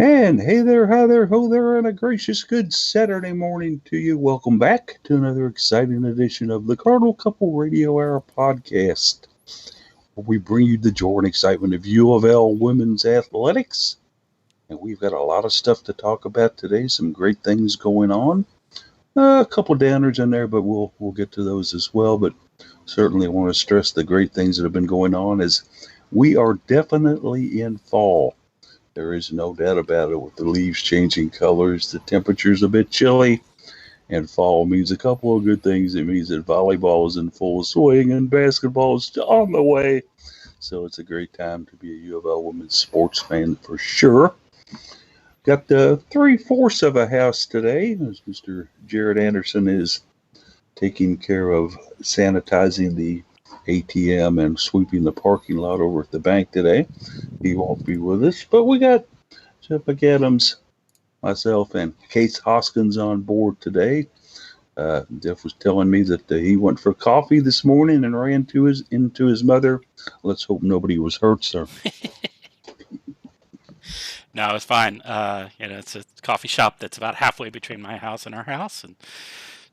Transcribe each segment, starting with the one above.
And hey there, hi there, ho there, and a gracious good Saturday morning to you. Welcome back to another exciting edition of the Cardinal Couple Radio Hour podcast, where we bring you the joy and excitement of UofL women's athletics. And we've got a lot of stuff to talk about today, some great things going on. A couple downers in there, but we'll get to those as well. But certainly want to stress the great things that have been going on as we are definitely in fall. There is no doubt about it with the leaves changing colors. The temperature's a bit chilly, and fall means a couple of good things. It means that volleyball is in full swing and basketball is on the way. So it's a great time to be a U of L women's sports fan for sure. Got the 3/4 of a house today as Mr. Jared Anderson is taking care of sanitizing the ATM and sweeping the parking lot over at the bank today. He won't be with us, but we got Jeff McAdams, myself, and Case Hoskins on board today. Jeff was telling me that he went for coffee this morning and ran into his mother. Let's hope nobody was hurt, sir. No, it's fine. It's a coffee shop that's about halfway between my house and our house, and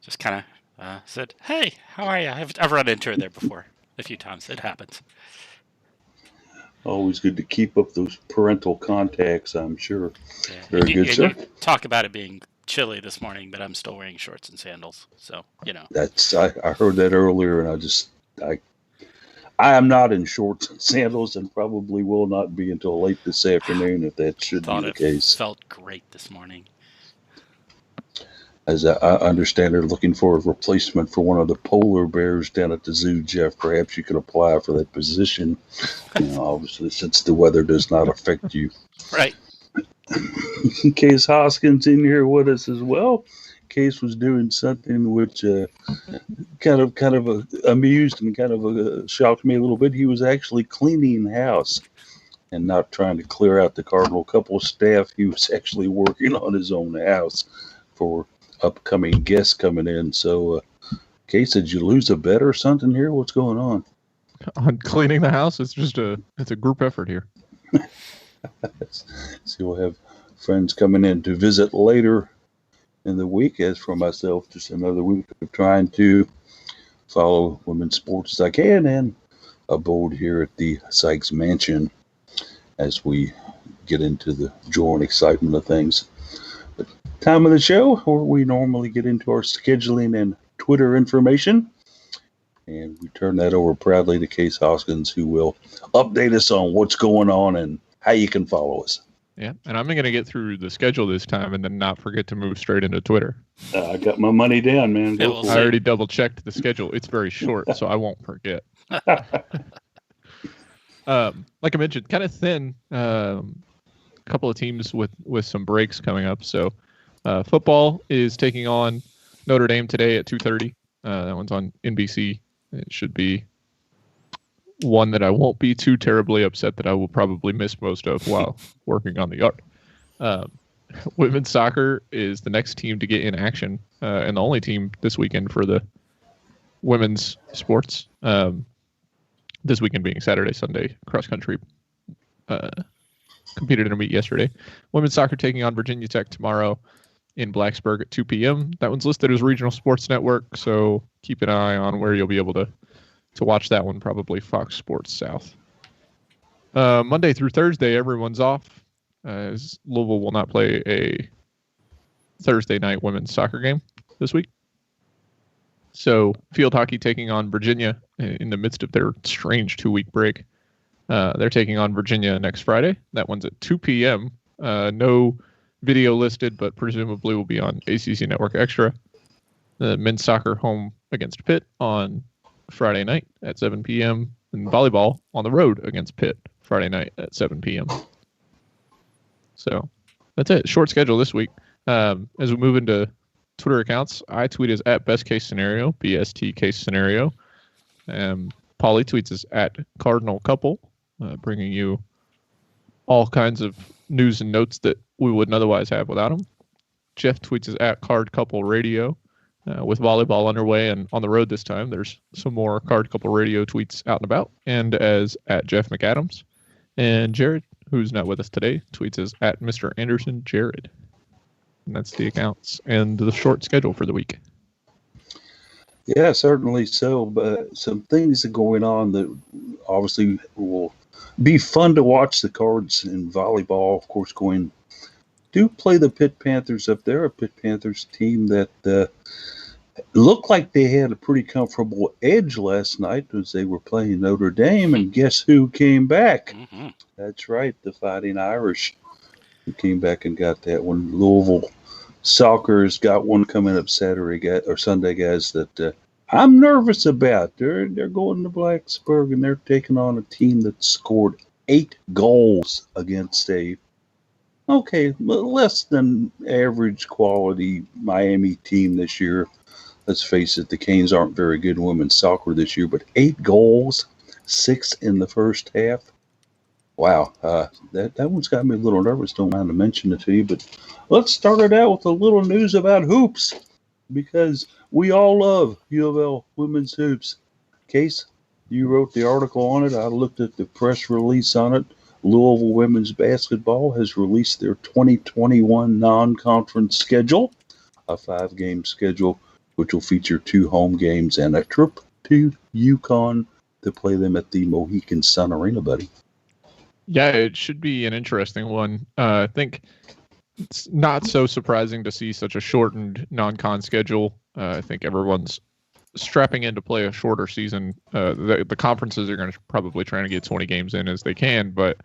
just kind of said, "Hey, how are you?" I've run into her there before a few times. It happens. Always good to keep up those parental contacts, I'm sure. Yeah. Very good, sir. You talk about it being chilly this morning, but I'm still wearing shorts and sandals, so That's I heard that earlier, and I am not in shorts and sandals, and probably will not be until late this afternoon if that should be the case. Felt great this morning. As I understand, they're looking for a replacement for one of the polar bears down at the zoo, Jeff. Perhaps you could apply for that position. Obviously, since the weather does not affect you. Right. Case Hoskins in here with us as well. Case was doing something which kind of amused and kind of shocked me a little bit. He was actually cleaning the house and not trying to clear out the Cardinal couple staff. He was actually working on his own house for upcoming guests coming in. So, Case, did you lose a bet or something here? What's going on? On cleaning the house, it's a group effort here. So we'll have friends coming in to visit later in the week. As for myself, just another week of trying to follow women's sports as I can, and abode here at the Sykes Mansion as we get into the joy and excitement of things. But time of the show where we normally get into our scheduling and Twitter information, and we turn that over proudly to Case Hoskins, who will update us on what's going on and how you can follow us. Yeah, and I'm going to get through the schedule this time and then not forget to move straight into Twitter. I got my money down, man. I already double-checked the schedule. It's very short, so I won't forget. Like I mentioned, kind of thin. A couple of teams with some breaks coming up. So football is taking on Notre Dame today at 2:30. That one's on NBC. It should be one that I won't be too terribly upset that I will probably miss most of while working on the yard. Women's soccer is the next team to get in action, and the only team this weekend for the women's sports. This weekend being Saturday, Sunday, cross country competed in a meet yesterday. Women's soccer taking on Virginia Tech tomorrow in Blacksburg at 2 p.m. That one's listed as Regional Sports Network, so keep an eye on where you'll be able to watch that one, probably Fox Sports South. Monday through Thursday, everyone's off, as Louisville will not play a Thursday night women's soccer game this week. So field hockey taking on Virginia in the midst of their strange 2-week break. They're taking on Virginia next Friday. That one's at 2 p.m. No video listed, but presumably will be on ACC Network Extra. The men's soccer home against Pitt on Friday night at 7 p.m. and volleyball on the road against Pitt Friday night at 7 p.m. So that's it. Short schedule this week. As we move into Twitter accounts, I tweet is at best case scenario, BST case scenario. Polly tweets is at Cardinal Couple, bringing you all kinds of news and notes that we wouldn't otherwise have without him. Jeff tweets is at Card Couple Radio. With volleyball underway and on the road this time, there's some more Card Couple Radio tweets out and about, and as at Jeff McAdams. And Jared, who's not with us today, tweets us at Mr. Anderson Jared. And that's the accounts and the short schedule for the week. Yeah, certainly so. But some things are going on that obviously will be fun to watch. The Cards in volleyball, of course, going to play the Pitt Panthers up there, a Pitt Panthers team that looked like they had a pretty comfortable edge last night as they were playing Notre Dame. And guess who came back? Mm-hmm. That's right, the Fighting Irish, who came back and got that one. Louisville Soccer's got one coming up Sunday, guys, that I'm nervous about. They're going to Blacksburg and they're taking on a team that scored 8 goals against a less than average quality Miami team this year. Let's face it, the Canes aren't very good in women's soccer this year, but 8 goals, 6 in the first half. Wow, that one's got me a little nervous. Don't mind to mention it to you, but let's start it out with a little news about hoops, because we all love UofL women's hoops. Case, you wrote the article on it. I looked at the press release on it. Louisville women's basketball has released their 2021 non-conference schedule, a 5-game schedule, which will feature 2 home games and a trip to UConn to play them at the Mohegan Sun Arena, buddy. Yeah, it should be an interesting one. I think it's not so surprising to see such a shortened non-con schedule. I think everyone's strapping in to play a shorter season. The conferences are going to probably trying to get 20 games in as they can, but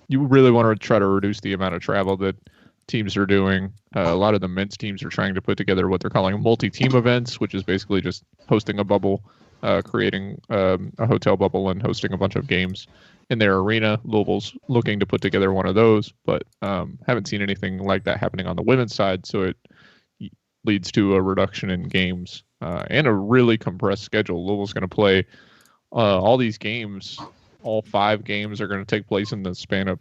you really want to try to reduce the amount of travel that teams are doing. A lot of the men's teams are trying to put together what they're calling multi-team events, which is basically just hosting a bubble, creating a hotel bubble and hosting a bunch of games in their arena. Louisville's looking to put together one of those, but haven't seen anything like that happening on the women's side, so it leads to a reduction in games and a really compressed schedule. Louisville's going to play all these games. All 5 games are going to take place in the span of,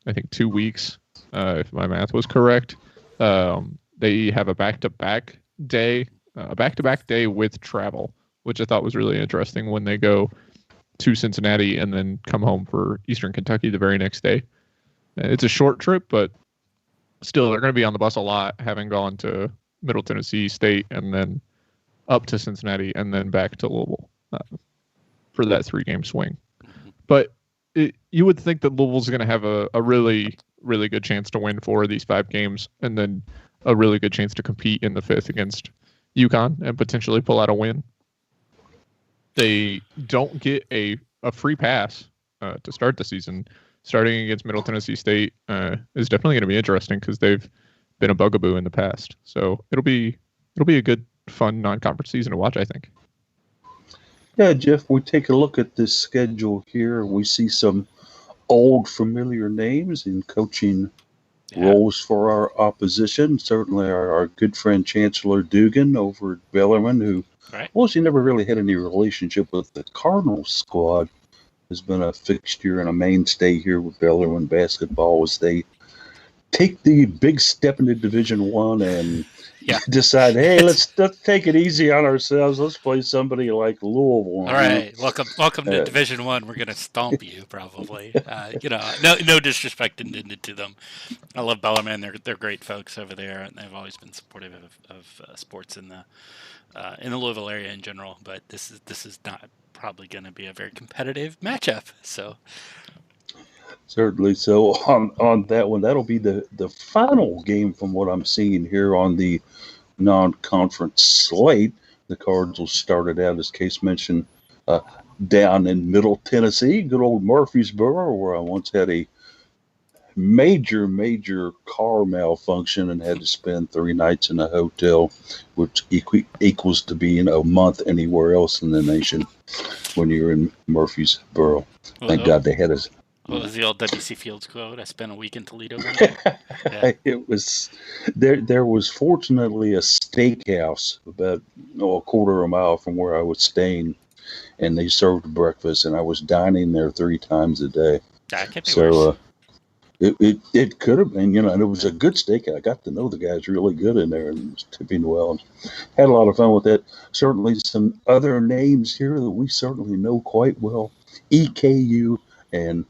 I think, 2 weeks, if my math was correct. They have a back-to-back day with travel, which I thought was really interesting when they go to Cincinnati and then come home for Eastern Kentucky the very next day. It's a short trip, but still they're going to be on the bus a lot, having gone to Middle Tennessee State and then up to Cincinnati and then back to Louisville for that 3-game swing. But you would think that Louisville's going to have a really, really good chance to win 4 of these 5 games and then a really good chance to compete in the 5th against UConn and potentially pull out a win. They don't get a free pass to start the season. Starting against Middle Tennessee State is definitely going to be interesting because they've been a bugaboo in the past. So it'll be a good, fun non-conference season to watch, I think. Yeah, Jeff, we take a look at this schedule here. We see some old familiar names in coaching roles for our opposition. Certainly our good friend Chancellor Dugan over at Bellarmine, who she never really had any relationship with the Cardinal squad, has been a fixture and a mainstay here with Bellarmine basketball as they take the big step into Division I and decide, hey, let's take it easy on ourselves. Let's play somebody like Louisville. All right, welcome to Division I. We're gonna stomp you, probably. No disrespect intended to them. I love Bellarmine. They're great folks over there, and they've always been supportive of sports in the Louisville area in general. But this is not probably going to be a very competitive matchup. So. Certainly. So on that one, that'll be the final game from what I'm seeing here on the non-conference slate. The Cards will start it out, as Case mentioned, down in Middle Tennessee, good old Murfreesboro, where I once had a major car malfunction and had to spend 3 nights in a hotel, which equals to being a month anywhere else in the nation when you're in Murfreesboro. Thank God they had us. What was the old W.C. Fields quote? I spent a week in Toledo one day. Yeah. It was there was fortunately a steakhouse about a quarter of a mile from where I was staying, and they served breakfast, and I was dining there 3 times a day. That could be worse. It could have been, and it was a good steak. I got to know the guys really good in there and was tipping well. And had a lot of fun with that. Certainly some other names here that we certainly know quite well. EKU and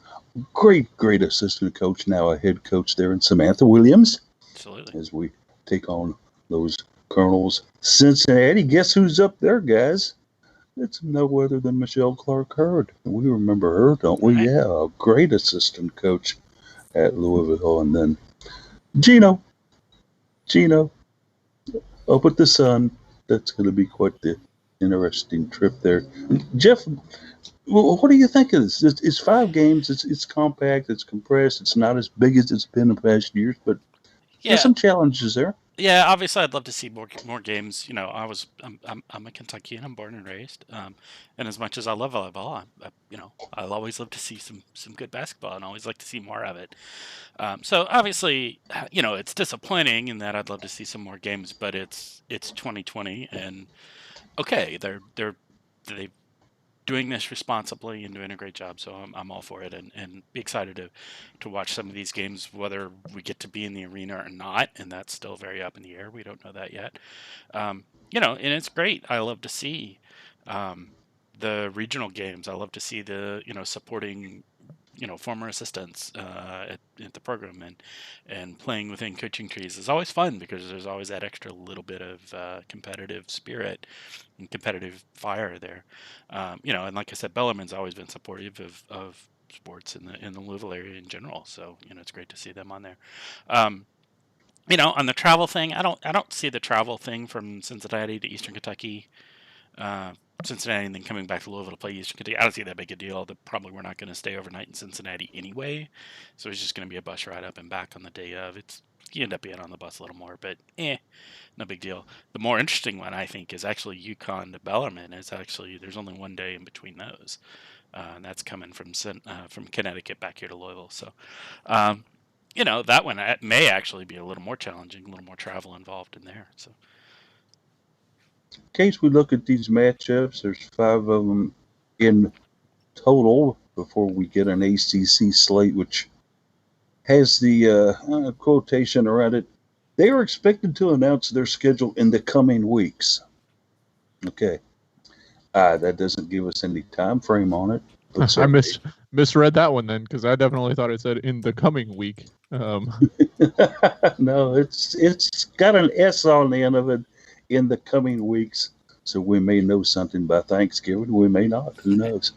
great assistant coach, now a head coach there in Samantha Williams, Absolutely. as we take on those Colonels. Cincinnati, guess who's up there, guys? It's no other than Michelle Clark Hurd. We remember her, don't we? Right. Yeah, a great assistant coach at Louisville. And then Gino, up at the Sun. That's going to be quite the interesting trip there. Jeff, what do you think of this? It's 5 games. It's compact. It's compressed. It's not as big as it's been in past years, but there's Yeah. some challenges there. Yeah, obviously, I'd love to see more games. You know, I'm a Kentuckian. I'm born and raised. And as much as I love volleyball, I'll always love to see some good basketball, and always like to see more of it. So obviously, it's disappointing in that I'd love to see some more games, but it's 2020, and okay, they're doing this responsibly and doing a great job. So I'm all for it, and be excited to watch some of these games, whether we get to be in the arena or not. And that's still very up in the air. We don't know that yet. And it's great. I love to see the regional games. I love to see the, supporting, former assistants at the program, and playing within coaching trees is always fun, because there's always that extra little bit of competitive spirit and competitive fire there. And like I said, Bellarmine's always been supportive of sports in the Louisville area in general. So, it's great to see them on there. On the travel thing, I don't see the travel thing from Cincinnati to Eastern Kentucky, Cincinnati, and then coming back to Louisville to play Eastern Kentucky. I don't see that big a deal. Probably we're not going to stay overnight in Cincinnati anyway, so it's just going to be a bus ride up and back on the day of. You end up being on the bus a little more, but no big deal. The more interesting one, I think, is actually Yukon to Bellarmine. There's only one day in between those, and that's coming from Connecticut back here to Louisville. So, that one may actually be a little more challenging, a little more travel involved in there. So. In case we look at these matchups, there's 5 of them in total before we get an ACC slate, which has the quotation around it. They are expected to announce their schedule in the coming weeks. Okay. That doesn't give us any time frame on it. I misread that one then, because I definitely thought it said in the coming week. No, it's got an S on the end of it, in the coming weeks. So we may know something by Thanksgiving. We may not. Who knows?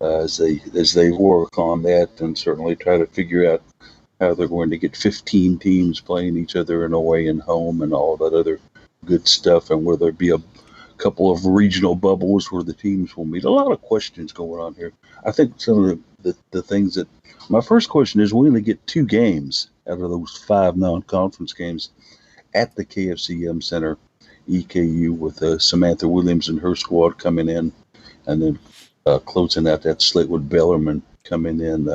As they work on that, and certainly try to figure out how they're going to get 15 teams playing each other in away and home and all that other good stuff, and where there be a couple of regional bubbles where the teams will meet. A lot of questions going on here. I think some of the things that, my first question is, we only get 2 games out of those 5 non-conference games at the KFCM Center, EKU, with Samantha Williams and her squad coming in, and then closing out that slate with Bellarmine coming in.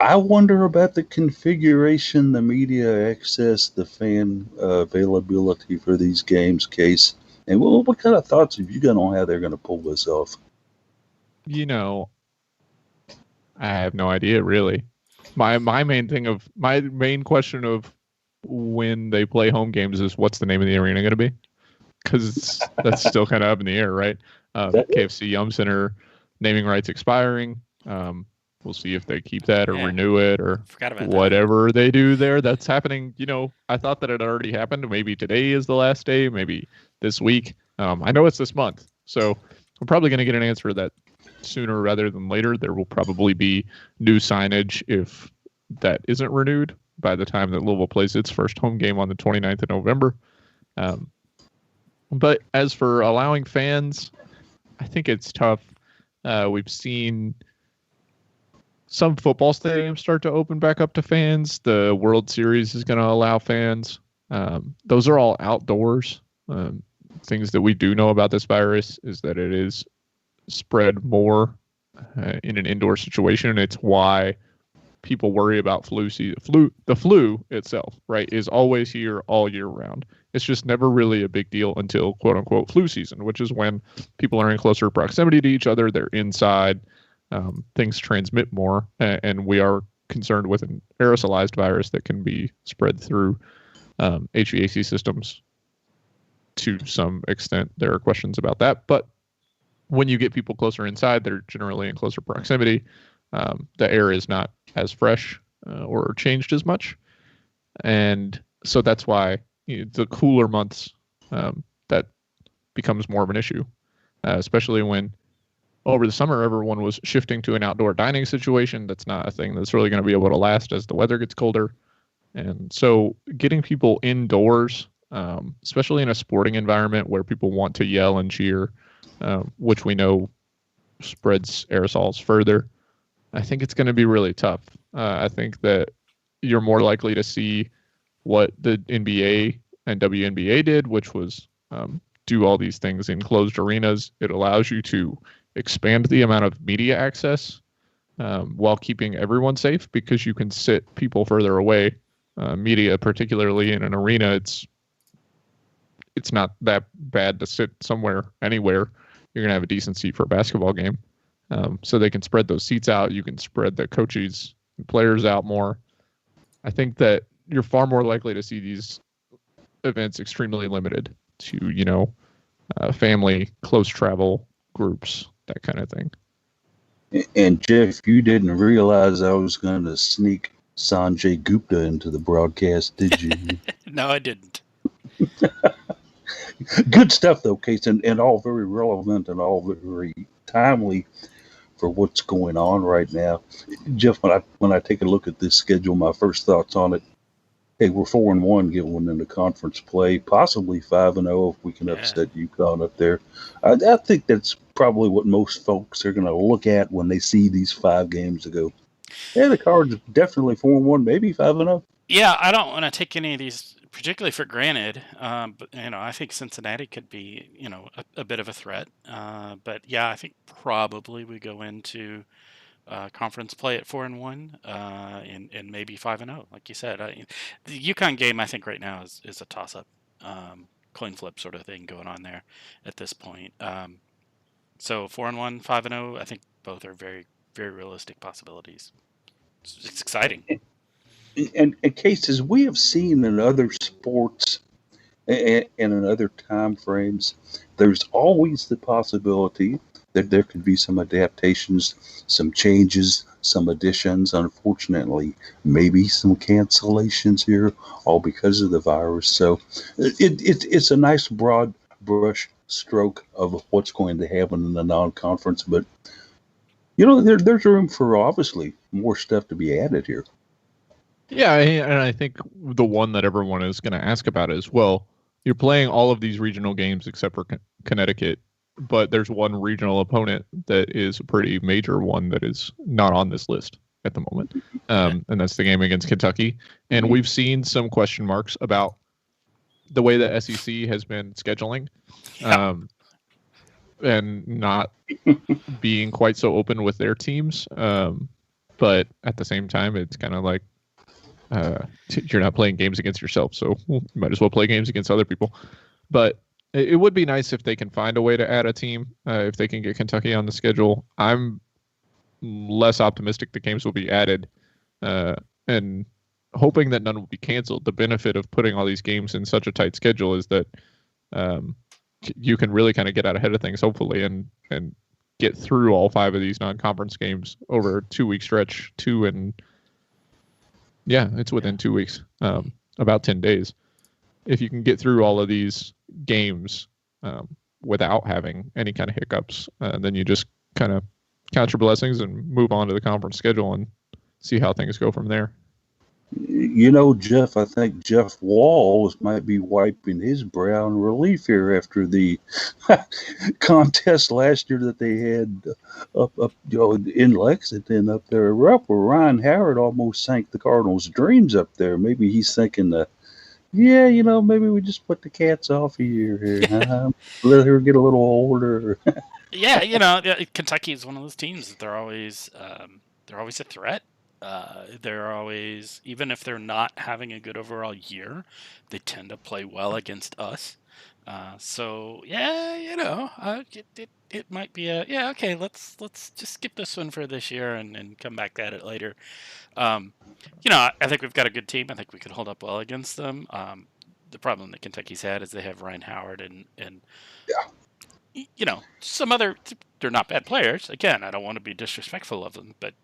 I wonder about the configuration, the media access, the fan availability for these games, Case. And what kind of thoughts have you got on how they're going to pull this off? I have no idea, really. My main question of when they play home games is, what's the name of the arena going to be? Because that's still kind of up in the air, right? KFC Yum Center naming rights expiring. We'll see if they keep that or renew it or whatever they do there. That's happening. I thought that it had already happened. Maybe today is the last day. Maybe this week. I know it's this month. So I'm probably going to get an answer that sooner rather than later. There will probably be new signage if that isn't renewed by the time that Louisville plays its first home game on the 29th of November. But as for allowing fans, I think it's tough. We've seen some football stadiums start to open back up to fans. The World Series is going to allow fans. Those are all outdoors. Things that we do know about this virus is that it is spread more in an indoor situation. It's why people worry about flu season. The flu itself, right, is always here all year round. It's just never really a big deal until quote unquote flu season, which is when people are in closer proximity to each other. They're inside. Things transmit more, and we are concerned with an aerosolized virus that can be spread through HVAC systems to some extent. There are questions about that, but when you get people closer inside, they're generally in closer proximity. the air is not as fresh or changed as much. And so that's why the cooler months, that becomes more of an issue, especially when over the summer everyone was shifting to an outdoor dining situation. That's not a thing that's really going to be able to last as the weather gets colder. And so getting people indoors, especially in a sporting environment where people want to yell and cheer, which we know spreads aerosols further, I think it's going to be really tough. I think that you're more likely to see what the NBA and WNBA did, which was do all these things in closed arenas. It allows you to expand the amount of media access while keeping everyone safe, because you can sit people further away. Media, particularly in an arena, it's not that bad to sit somewhere, anywhere. You're going to have a decent seat for a basketball game. So they can spread those seats out. You can spread the coaches and players out more. I think that you're far more likely to see these events extremely limited to, family, close travel groups, that kind of thing. And Jeff, you didn't realize I was going to sneak Sanjay Gupta into the broadcast, did you? No, I didn't. Good stuff, though, Case, and all very relevant and all very timely for what's going on right now. Jeff, when I take a look at this schedule, my first thoughts on it: hey, we're 4-1 going into conference play, possibly 5-0 if we can upset UConn up there. I think that's probably what most folks are going to look at when they see these 5 games to go. Yeah, the Cards definitely 4-1, maybe 5-0. Yeah, I don't want to take any of these particularly for granted, but I think Cincinnati could be a bit of a threat. But yeah, I think probably we go into conference play at 4-1, and maybe 5-0, like you said. The UConn game, I think right now is a toss-up, coin flip sort of thing going on there at this point. So 4-1, 5-0, I think both are very, very realistic possibilities. It's exciting. And cases we have seen in other sports and in other time frames, there's always the possibility that there could be some adaptations, some changes, some additions. Unfortunately, maybe some cancellations here, all because of the virus. So it's a nice broad brush stroke of what's going to happen in the non-conference. But, there's room for obviously more stuff to be added here. Yeah, and I think the one that everyone is going to ask about is, well, you're playing all of these regional games except for Connecticut, but there's one regional opponent that is a pretty major one that is not on this list at the moment, and that's the game against Kentucky. And we've seen some question marks about the way the SEC has been scheduling, and not being quite so open with their teams. But at the same time, it's kind of like, you're not playing games against yourself, so you might as well play games against other people. But it would be nice if they can find a way to add a team, if they can get Kentucky on the schedule. I'm less optimistic the games will be added, and hoping that none will be canceled. The benefit of putting all these games in such a tight schedule is that you can really kind of get out ahead of things, hopefully, and get through all 5 of these non-conference games over a 2-week stretch. It's within 2 weeks, about 10 days. If you can get through all of these games without having any kind of hiccups, then you just kind of count your blessings and move on to the conference schedule and see how things go from there. Jeff, I think Jeff Walls might be wiping his brow in relief here after the contest last year that they had up in Lexington up there. Where Ryan Howard almost sank the Cardinals' dreams up there. Maybe he's thinking maybe we just put the cats off a year here. Let her get a little older. Kentucky is one of those teams that they're always a threat. They're always, even if they're not having a good overall year, they tend to play well against us. It might be okay. Let's just skip this one for this year and come back at it later. I think we've got a good team. I think we could hold up well against them. The problem that Kentucky's had is they have Ryan Howard and some other. They're not bad players. Again, I don't want to be disrespectful of them, but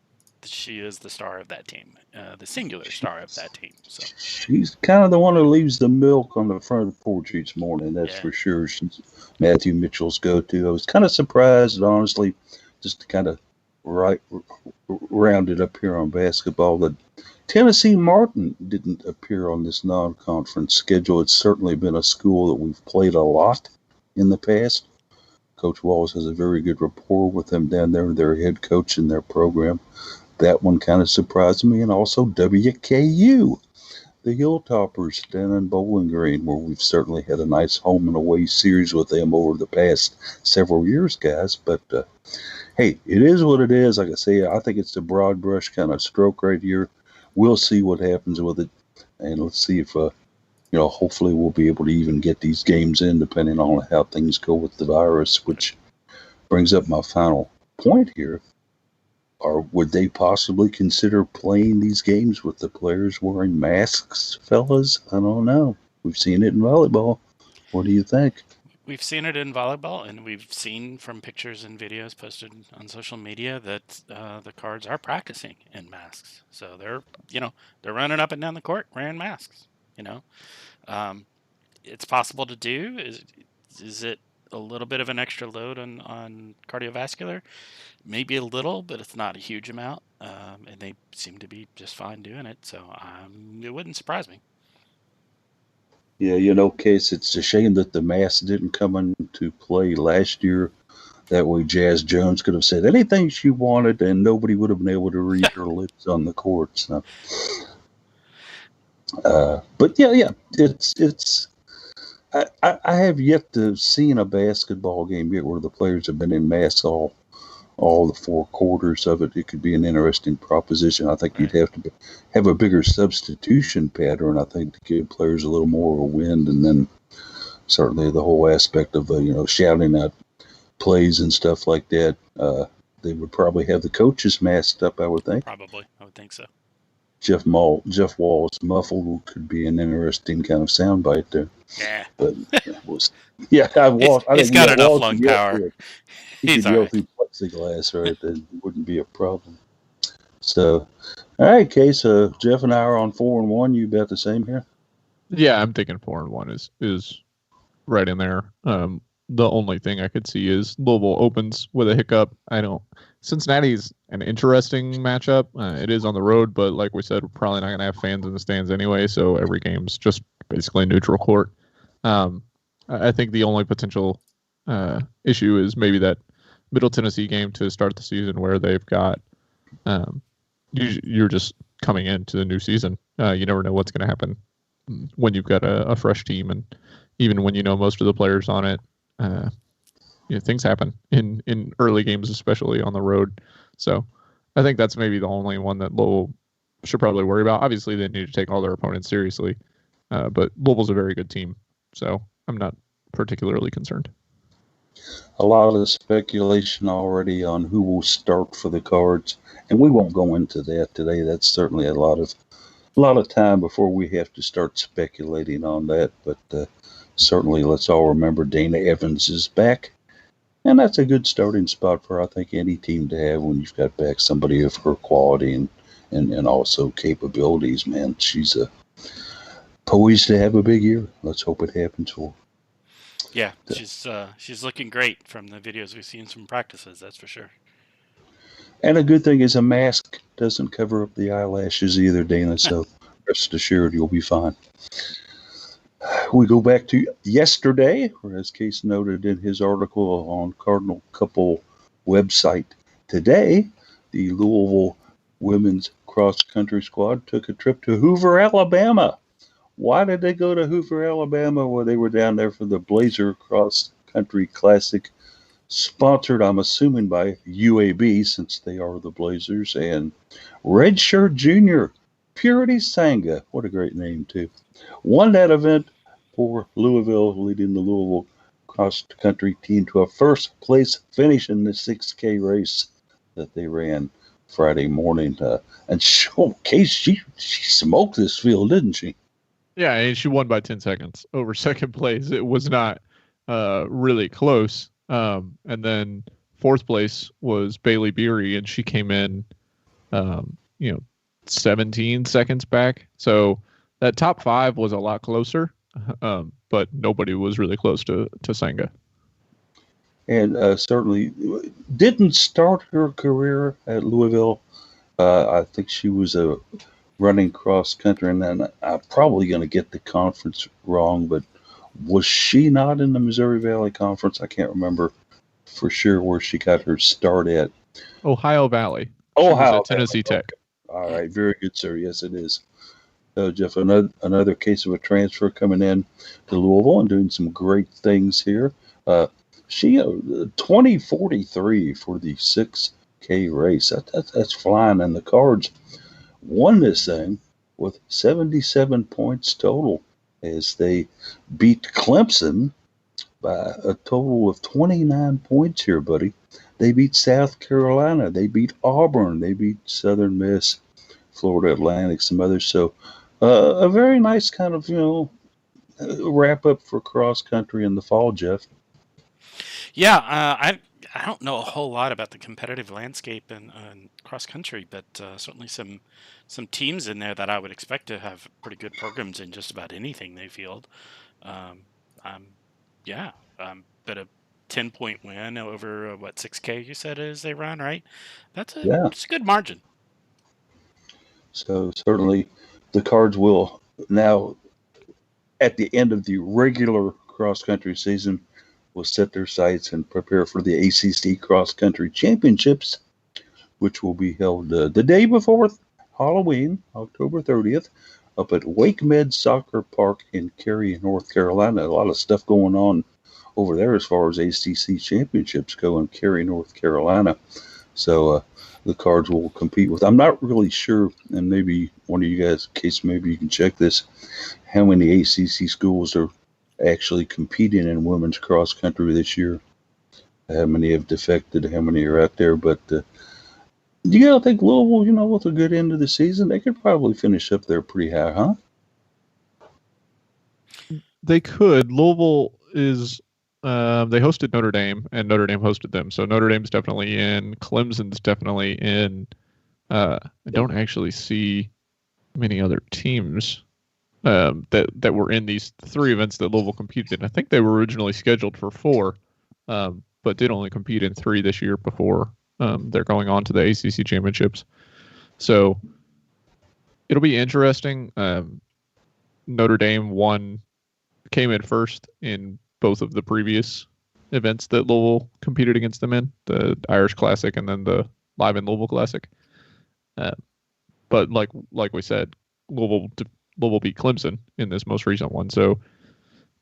she is the star of that team, the singular star of that team. So She's kind of the one who leaves the milk on the front of the porch each morning, that's yeah, for sure. She's Matthew Mitchell's go-to. I was kind of surprised, honestly, just to kind of right round it up here on basketball, that Tennessee Martin didn't appear on this non-conference schedule. It's certainly been a school that we've played a lot in the past. Coach Wallace has a very good rapport with them down there, their head coach and their program. That one kind of surprised me. And also WKU, the Hilltoppers down in Bowling Green, where we've certainly had a nice home and away series with them over the past several years, guys. But hey, it is what it is. Like I say, I think it's a broad brush kind of stroke right here. We'll see what happens with it, and let's see if hopefully we'll be able to even get these games in, depending on how things go with the virus. Which brings up my final point here. Or would they possibly consider playing these games with the players wearing masks, fellas? I don't know. We've seen it in volleyball. What do you think? we've seen it in volleyball, and we've seen from pictures and videos posted on social media that the Cards are practicing in masks. So they're running up and down the court wearing masks. You know, um, it's possible to do. Is it a little bit of an extra load on cardiovascular? Maybe a little, but it's not a huge amount. And they seem to be just fine doing it. So it wouldn't surprise me. Yeah, Case, it's a shame that the mask didn't come into play last year. That way, Jazz Jones could have said anything she wanted, and nobody would have been able to read her lips on the court. So, but yeah, it's. I have yet to seen a basketball game yet where the players have been in masks all the four quarters of it. It could be an interesting proposition. I think you'd have to have a bigger substitution pattern, I think, to give players a little more of a wind. And then certainly the whole aspect of, shouting out plays and stuff like that. They would probably have the coaches masked up, I would think. Probably. I would think so. Jeff Wall's muffled could be an interesting kind of soundbite there. Yeah. But Wall. He's got enough lung power. He could yell through plexiglass, right? That wouldn't be a problem. So, all right, Case. Jeff and I are on 4-1. You about the same here? Yeah, I'm thinking 4-1 is right in there. The only thing I could see is Louisville opens with a hiccup. Cincinnati's an interesting matchup. It is on the road, but like we said, we're probably not going to have fans in the stands anyway, so every game's just basically neutral court. I think the only potential issue is maybe that Middle Tennessee game to start the season where they've got you're just coming into the new season. You never know what's going to happen when you've got a fresh team, and even when you know most of the players on it, things happen in early games, especially on the road. So I think that's maybe the only one that Louisville should probably worry about. Obviously, they need to take all their opponents seriously, but Louisville's a very good team, so I'm not particularly concerned. A lot of speculation already on who will start for the Cards, and we won't go into that today. That's certainly a lot of time before we have to start speculating on that. But certainly, let's all remember Dana Evans is back, and that's a good starting spot for I think any team to have when you've got back somebody of her quality and also capabilities. Man, she's poised to have a big year. Let's hope it happens for her. Yeah, she's looking great from the videos we've seen from practices, that's for sure. And a good thing is a mask doesn't cover up the eyelashes either, Dana, so rest assured you'll be fine. We go back to yesterday, or as Case noted in his article on Cardinal Couple website today, the Louisville women's cross-country squad took a trip to Hoover, Alabama. Why did they go to Hoover, Alabama? Well, they were down there for the Blazer Cross Country Classic, sponsored, I'm assuming, by UAB, since they are the Blazers, and Redshirt Junior, Purity Sanga. What a great name, too. Won that event for Louisville, leading the Louisville Cross Country team to a first-place finish in the 6K race that they ran Friday morning. And showcase, she smoked this field, didn't she? Yeah, and she won by 10 seconds over second place. It was not really close. And then fourth place was Bailey Beery, and she came in you know, 17 seconds back. So that top 5 was a lot closer, but nobody was really close to Senga. And certainly didn't start her career at Louisville. I think she was running cross country, and then I'm probably going to get the conference wrong, but was she not in the Missouri Valley Conference? I can't remember for sure where she got her start at. Ohio Valley. Ohio she was Valley. at Tennessee Tech. All right, very good, sir. Yes, it is. Jeff, another case of a transfer coming in to Louisville and doing some great things here. She 20:43 for the 6K race. That's flying, and the Cards won this thing with 77 points total as they beat Clemson by a total of 29 points here, buddy. They beat South Carolina. They beat Auburn. They beat Southern Miss, Florida Atlantic, some others. So a very nice kind of, wrap up for cross country in the fall, Jeff. Yeah, I don't know a whole lot about the competitive landscape in cross country, but certainly some teams in there that I would expect to have pretty good programs in just about anything they field. Yeah, but a 10-point win over what 6K you said is they run, right? That's a good margin. So certainly the Cards will now, at the end of the regular cross country season, will set their sights and prepare for the ACC Cross Country Championships, which will be held the day before Halloween, October 30th, up at Wake Med Soccer Park in Cary, North Carolina. A lot of stuff going on over there as far as ACC Championships go in Cary, North Carolina. So the Cards will compete with. I'm not really sure, and maybe one of you guys, in case maybe you can check this, how many ACC schools are actually competing in women's cross country this year. How many have defected? How many are out there? But do you gotta think Louisville, with a good end of the season, they could probably finish up there pretty high, huh? They could. Louisville is. They hosted Notre Dame, and Notre Dame hosted them. So Notre Dame's definitely in. Clemson's definitely in. I don't actually see many other teams that were in these 3 events that Louisville competed in. I think they were originally scheduled for 4, but did only compete in 3 this year before they're going on to the ACC championships. So it'll be interesting. Notre Dame came in first in both of the previous events that Louisville competed against them in, the Irish Classic and then the Live in Louisville Classic. But like we said, Louisville beat Clemson in this most recent one. So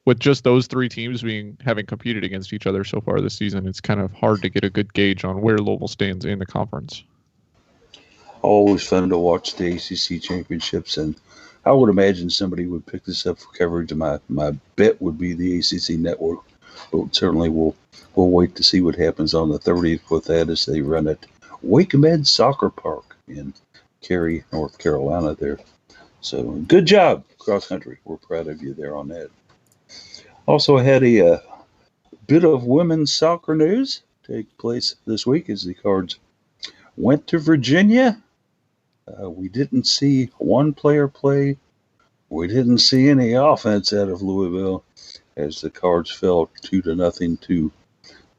with just those 3 teams having competed against each other so far this season, it's kind of hard to get a good gauge on where Louisville stands in the conference. Always fun to watch the ACC championships, and I would imagine somebody would pick this up for coverage. My bet would be the ACC network, but certainly we'll wait to see what happens on the 30th with that as they run at Wake Med Soccer Park in Cary, North Carolina there. So good job, cross country. We're proud of you there on that. Also had a bit of women's soccer news take place this week as the Cards went to Virginia. We didn't see one player play. We didn't see any offense out of Louisville as the Cards fell 2-0 to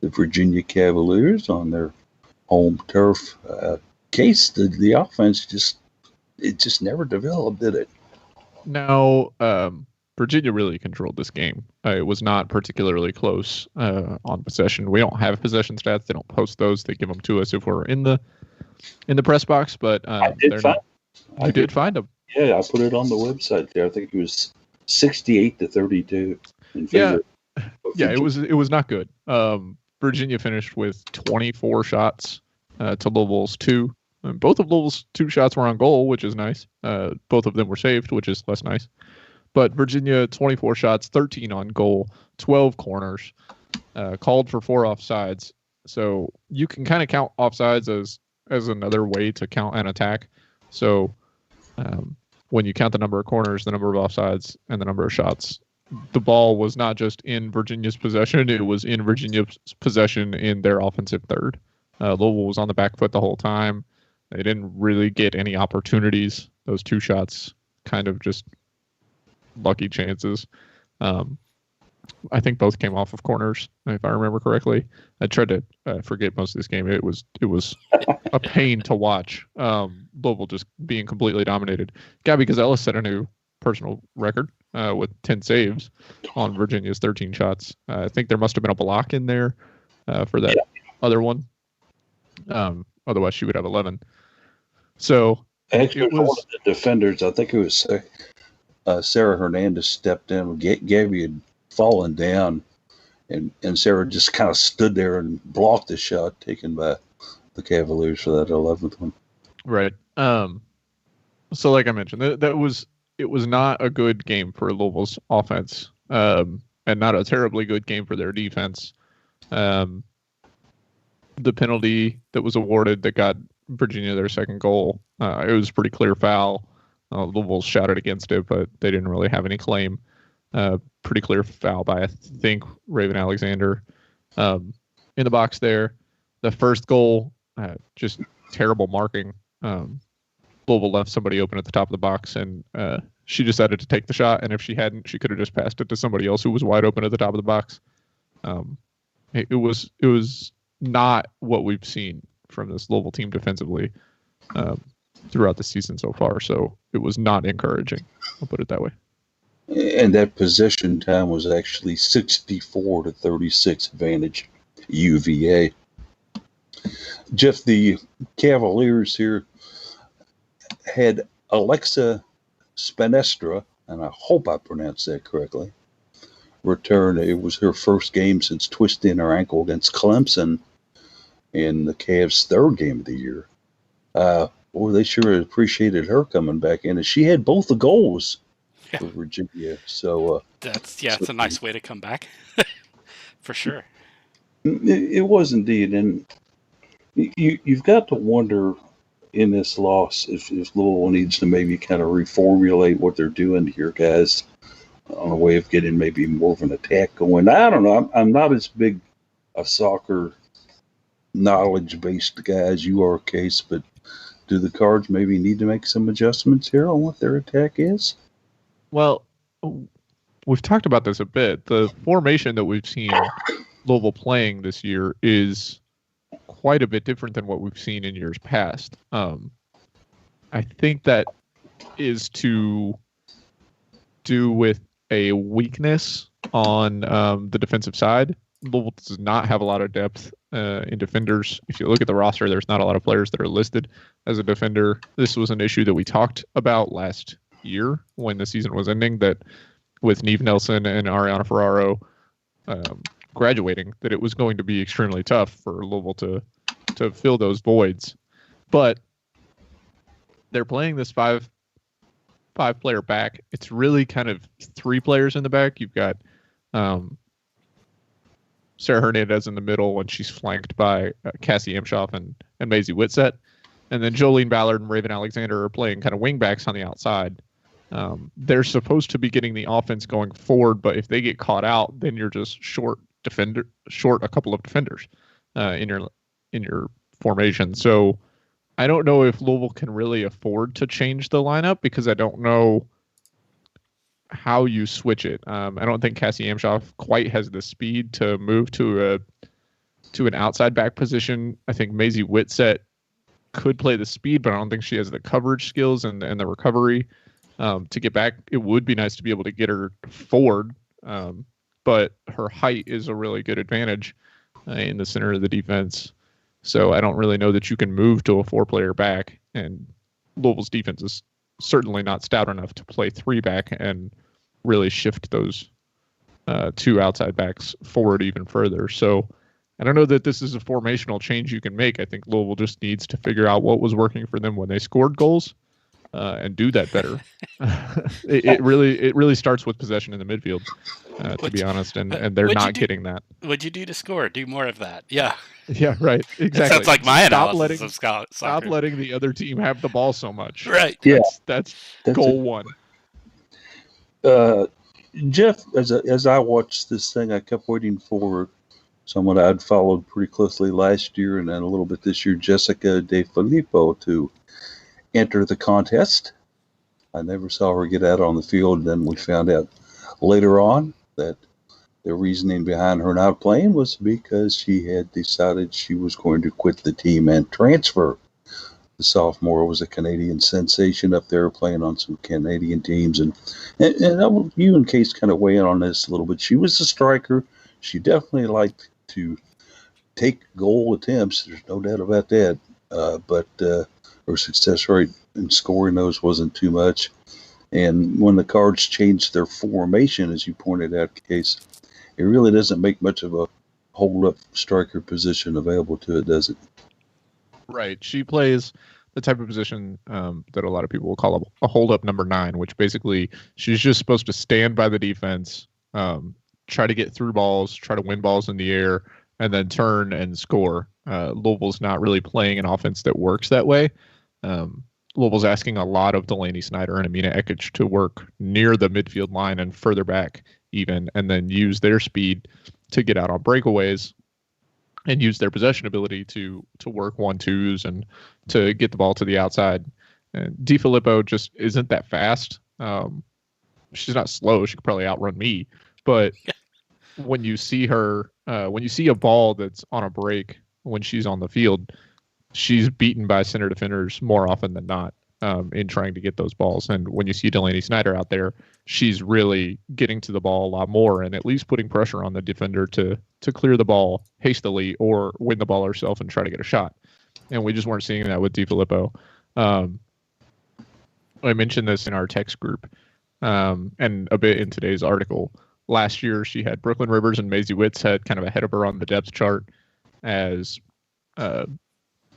the Virginia Cavaliers on their home turf. Case the offense just never developed, did it? No, Virginia really controlled this game. It was not particularly close on possession. We don't have possession stats. They don't post those. They give them to us if we're in the press box. But I did find them. Yeah, I put it on the website there. I think it was 68-32 in favor. Yeah, it was not good. Virginia finished with 24 shots to Louisville's 2. And both of Louisville's 2 shots were on goal, which is nice. Both of them were saved, which is less nice. But Virginia, 24 shots, 13 on goal, 12 corners, called for 4 offsides. So you can kind of count offsides as another way to count an attack. So when you count the number of corners, the number of offsides, and the number of shots, the ball was not just in Virginia's possession, it was in Virginia's possession in their offensive third. Louisville was on the back foot the whole time. They didn't really get any opportunities. Those 2 shots kind of just lucky chances. I think both came off of corners, if I remember correctly. I tried to forget most of this game. It was a pain to watch. Louisville just being completely dominated. Gabby Gazella set a new personal record with 10 saves on Virginia's 13 shots. I think there must have been a block in there for that other one. Otherwise, she would have 11. So actually, it was one of the defenders. I think it was Sarah Hernandez stepped in. Gabby had fallen down, and Sarah just kind of stood there and blocked the shot taken by the Cavaliers for that 11th one. Right. So like I mentioned, it was not a good game for Louisville's offense, and not a terribly good game for their defense. The penalty that was awarded that got Virginia their second goal, it was a pretty clear foul. Louisville shouted against it, but they didn't really have any claim. Pretty clear foul by, I think, Raven Alexander in the box there. The first goal, just terrible marking. Louisville left somebody open at the top of the box, and she decided to take the shot, and if she hadn't, she could have just passed it to somebody else who was wide open at the top of the box. It was not what we've seen from this Louisville team defensively throughout the season so far, so it was not encouraging. I'll put it that way. And that possession time was actually 64-36 advantage UVA. Jeff, the Cavaliers here had Alexa Spanestra, and I hope I pronounced that correctly, return. It was her first game since twisting her ankle against Clemson in the Cavs' third game of the year. Boy, they sure appreciated her coming back in, and she had both the goals for Virginia. So it's a nice way to come back, for sure. It was indeed, and you've got to wonder in this loss if Louisville needs to maybe kind of reformulate what they're doing here, guys, on a way of getting maybe more of an attack going. I don't know. I'm not as big a soccer knowledge-based guy as you are, Case, but do the Cards maybe need to make some adjustments here on what their attack is? Well, we've talked about this a bit. The formation that we've seen Louisville playing this year is quite a bit different than what we've seen in years past. I think that is to do with a weakness on the defensive side. Louisville does not have a lot of depth in defenders. If you look at the roster, there's not a lot of players that are listed as a defender. This was an issue that we talked about last year when the season was ending, that with Neve Nelson and Ariana Ferraro graduating, that it was going to be extremely tough for Louisville to fill those voids. But they're playing this five-player back. It's really kind of 3 players in the back. You've got Sarah Hernandez in the middle when she's flanked by Cassie Emshoff and Maisie Whitsett. And then Jolene Ballard and Raven Alexander are playing kind of wing backs on the outside. They're supposed to be getting the offense going forward, but if they get caught out, then you're just short a couple of defenders in your formation. So I don't know if Louisville can really afford to change the lineup, because I don't know how you switch it. I don't think Cassie Amshoff quite has the speed to move to an outside back position. I think Maisie Whitsett could play the speed, but I don't think she has the coverage skills and the recovery to get back. It would be nice to be able to get her forward, but her height is a really good advantage in the center of the defense. So I don't really know that you can move to a 4-player back, and Louisville's defense is certainly not stout enough to play 3 back and really shift those 2 outside backs forward even further. So I don't know that this is a formational change you can make. I think Louisville just needs to figure out what was working for them when they scored goals and do that better. It really starts with possession in the midfield, to be honest, and they're not getting that. What'd you do to score? Do more of that. Yeah. Yeah, right. Exactly. It sounds like my analysis of soccer. Stop letting the other team have the ball so much. Right. Yeah. That's goal 1. Jeff, as I watched this thing, I kept waiting for someone I'd followed pretty closely last year and then a little bit this year, Jessica De Filippo, to enter the contest. I never saw her get out on the field. Then we found out later on that the reasoning behind her not playing was because she had decided she was going to quit the team and transfer. The sophomore was a Canadian sensation up there playing on some Canadian teams. And I will, you and Case kind of weigh in on this a little bit. She was a striker. She definitely liked to take goal attempts. There's no doubt about that. But her success rate in scoring those wasn't too much. And when the Cards changed their formation, as you pointed out, Case, it really doesn't make much of a hold-up striker position available to it, does it? Right. She plays the type of position that a lot of people will call a hold-up number 9, which basically she's just supposed to stand by the defense, try to get through balls, try to win balls in the air, and then turn and score. Louisville's not really playing an offense that works that way. Louisville's asking a lot of Delaney Snyder and Amina Ekic to work near the midfield line and further back even, and then use their speed to get out on breakaways and use their possession ability to work 1-2s and to get the ball to the outside. And DiFilippo just isn't that fast. She's not slow. She could probably outrun me. But when you see her, when you see a ball that's on a break when she's on the field, she's beaten by center defenders more often than not in trying to get those balls. And when you see Delaney Snyder out there, she's really getting to the ball a lot more and at least putting pressure on the defender to clear the ball hastily or win the ball herself and try to get a shot. And we just weren't seeing that with DiFilippo. I mentioned this in our text group and a bit in today's article. Last year, she had Brooklyn Rivers and Maisie Whitshead kind of ahead of her on the depth chart as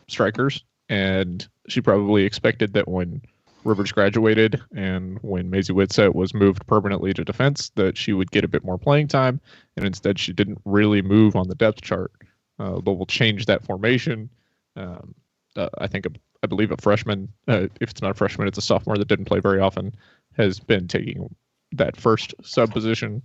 strikers, and she probably expected that when Rivers graduated and when Maisie Whitsett was moved permanently to defense that she would get a bit more playing time, and instead she didn't really move on the depth chart. Louisville changed that formation. I believe a freshman, if it's not a freshman, it's a sophomore that didn't play very often, has been taking that first sub position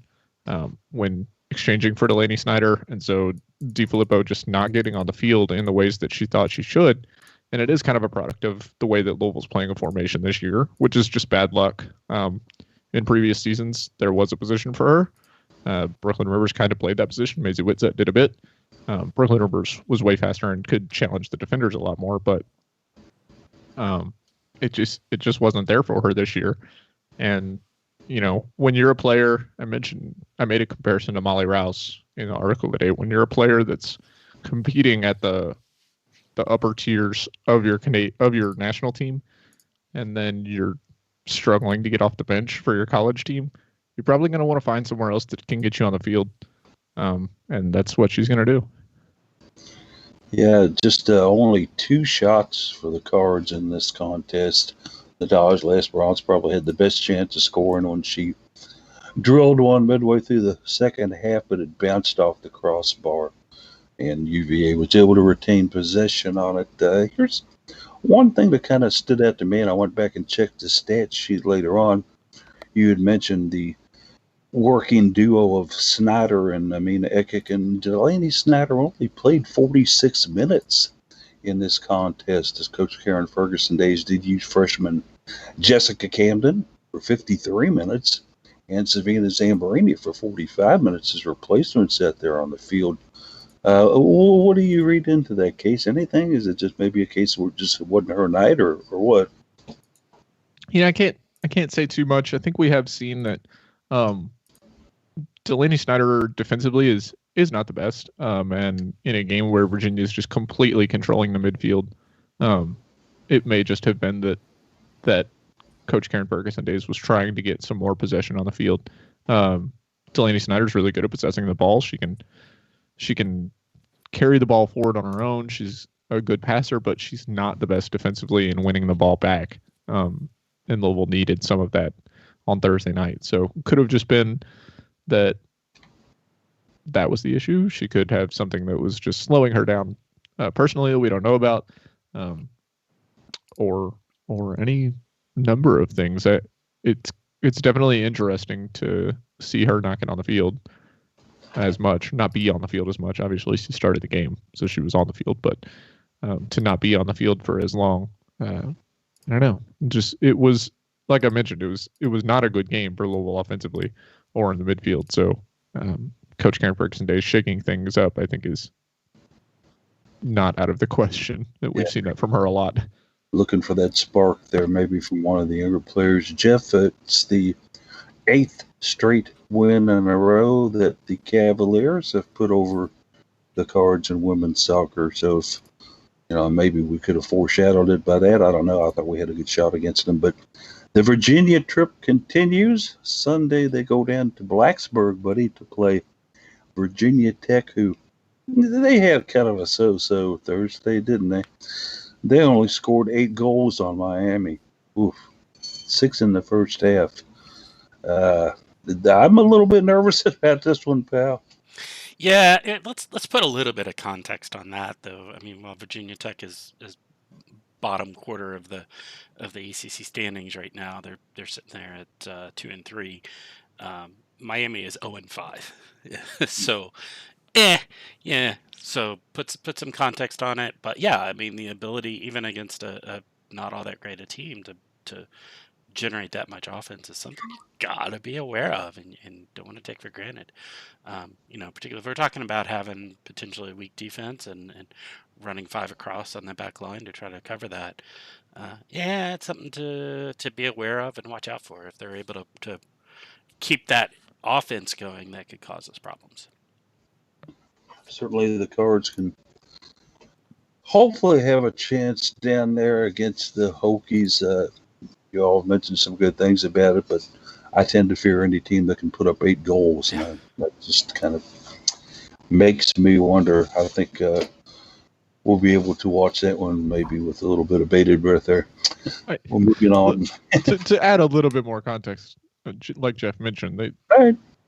when exchanging for Delaney Snyder, and so DiFilippo just not getting on the field in the ways that she thought she should. And it is kind of a product of the way that Louisville's playing a formation this year, which is just bad luck. In previous seasons, there was a position for her. Brooklyn Rivers kind of played that position. Maisie Whitsett did a bit. Brooklyn Rivers was way faster and could challenge the defenders a lot more, but it just wasn't there for her this year. And you know, when you're a player, I made a comparison to Molly Rouse in the article today. When you're a player that's competing at the upper tiers of your national team, and then you're struggling to get off the bench for your college team, you're probably going to want to find somewhere else that can get you on the field, and that's what she's going to do. Yeah, just only 2 shots for the Cards in this contest. The Dodge last Bronze probably had the best chance of scoring when she drilled one midway through the second half, but it bounced off the crossbar, and UVA was able to retain possession on it. Here's one thing that kind of stood out to me, and I went back and checked the stats sheet later on. You had mentioned the working duo of Snyder and Amina Ekic, and Delaney Snyder only played 46 minutes in this contest, as Coach Karen Ferguson days did use freshman Jessica Camden for 53 minutes and Savannah Zamborini for 45 minutes as replacements out there on the field. What do you read into that case? Anything? Is it just maybe a case where it just wasn't her night, or what? Yeah, I can't say too much. I think we have seen that Delaney Snyder defensively is not the best, and in a game where Virginia is just completely controlling the midfield, it may just have been that Coach Karen Ferguson days was trying to get some more possession on the field. Delaney Snyder's really good at possessing the ball. She can carry the ball forward on her own. She's a good passer, but she's not the best defensively in winning the ball back. And Louisville needed some of that on Thursday night. So could have just been that was the issue. She could have something that was just slowing her down personally that we don't know about, or any number of things. It's definitely interesting to see her not get on the field. as much, not be on the field as much. Obviously, she started the game, so she was on the field, but to not be on the field for as long, I don't know. Just it was like I mentioned, it was not a good game for Louisville offensively or in the midfield. So Coach Karen Ferguson Day shaking things up, I think, is not out of the question. That we've seen that from her a lot. Looking for that spark there, maybe from one of the younger players. Jeff, it's the 8th straight win in a row that the Cavaliers have put over the Cards in women's soccer. So, if, maybe we could have foreshadowed it by that. I don't know. I thought we had a good shot against them. But the Virginia trip continues. Sunday they go down to Blacksburg, buddy, to play Virginia Tech, who they had kind of a so-so Thursday, didn't they? They only scored 8 goals on Miami. Oof. 6 in the first half. I'm a little bit nervous about this one, pal. Yeah, let's put a little bit of context on that, though. I mean, while Virginia Tech is bottom quarter of the ACC standings right now, they're sitting there at 2-3. Miami is 0-5. So, yeah. So put some context on it, but yeah, I mean the ability even against a not all that great a team to generate that much offense is something you gotta be aware of and don't want to take for granted. Particularly if we're talking about having potentially weak defense and running 5 across on the back line to try to cover that. It's something to be aware of and watch out for. If they're able to keep that offense going, that could cause us problems. Certainly the Cards can hopefully have a chance down there against the Hokies. You all mentioned some good things about it, but I tend to fear any team that can put up 8 goals. And that just kind of makes me wonder. I think we'll be able to watch that one maybe with a little bit of bated breath there. Right. We're moving on. to add a little bit more context, like Jeff mentioned,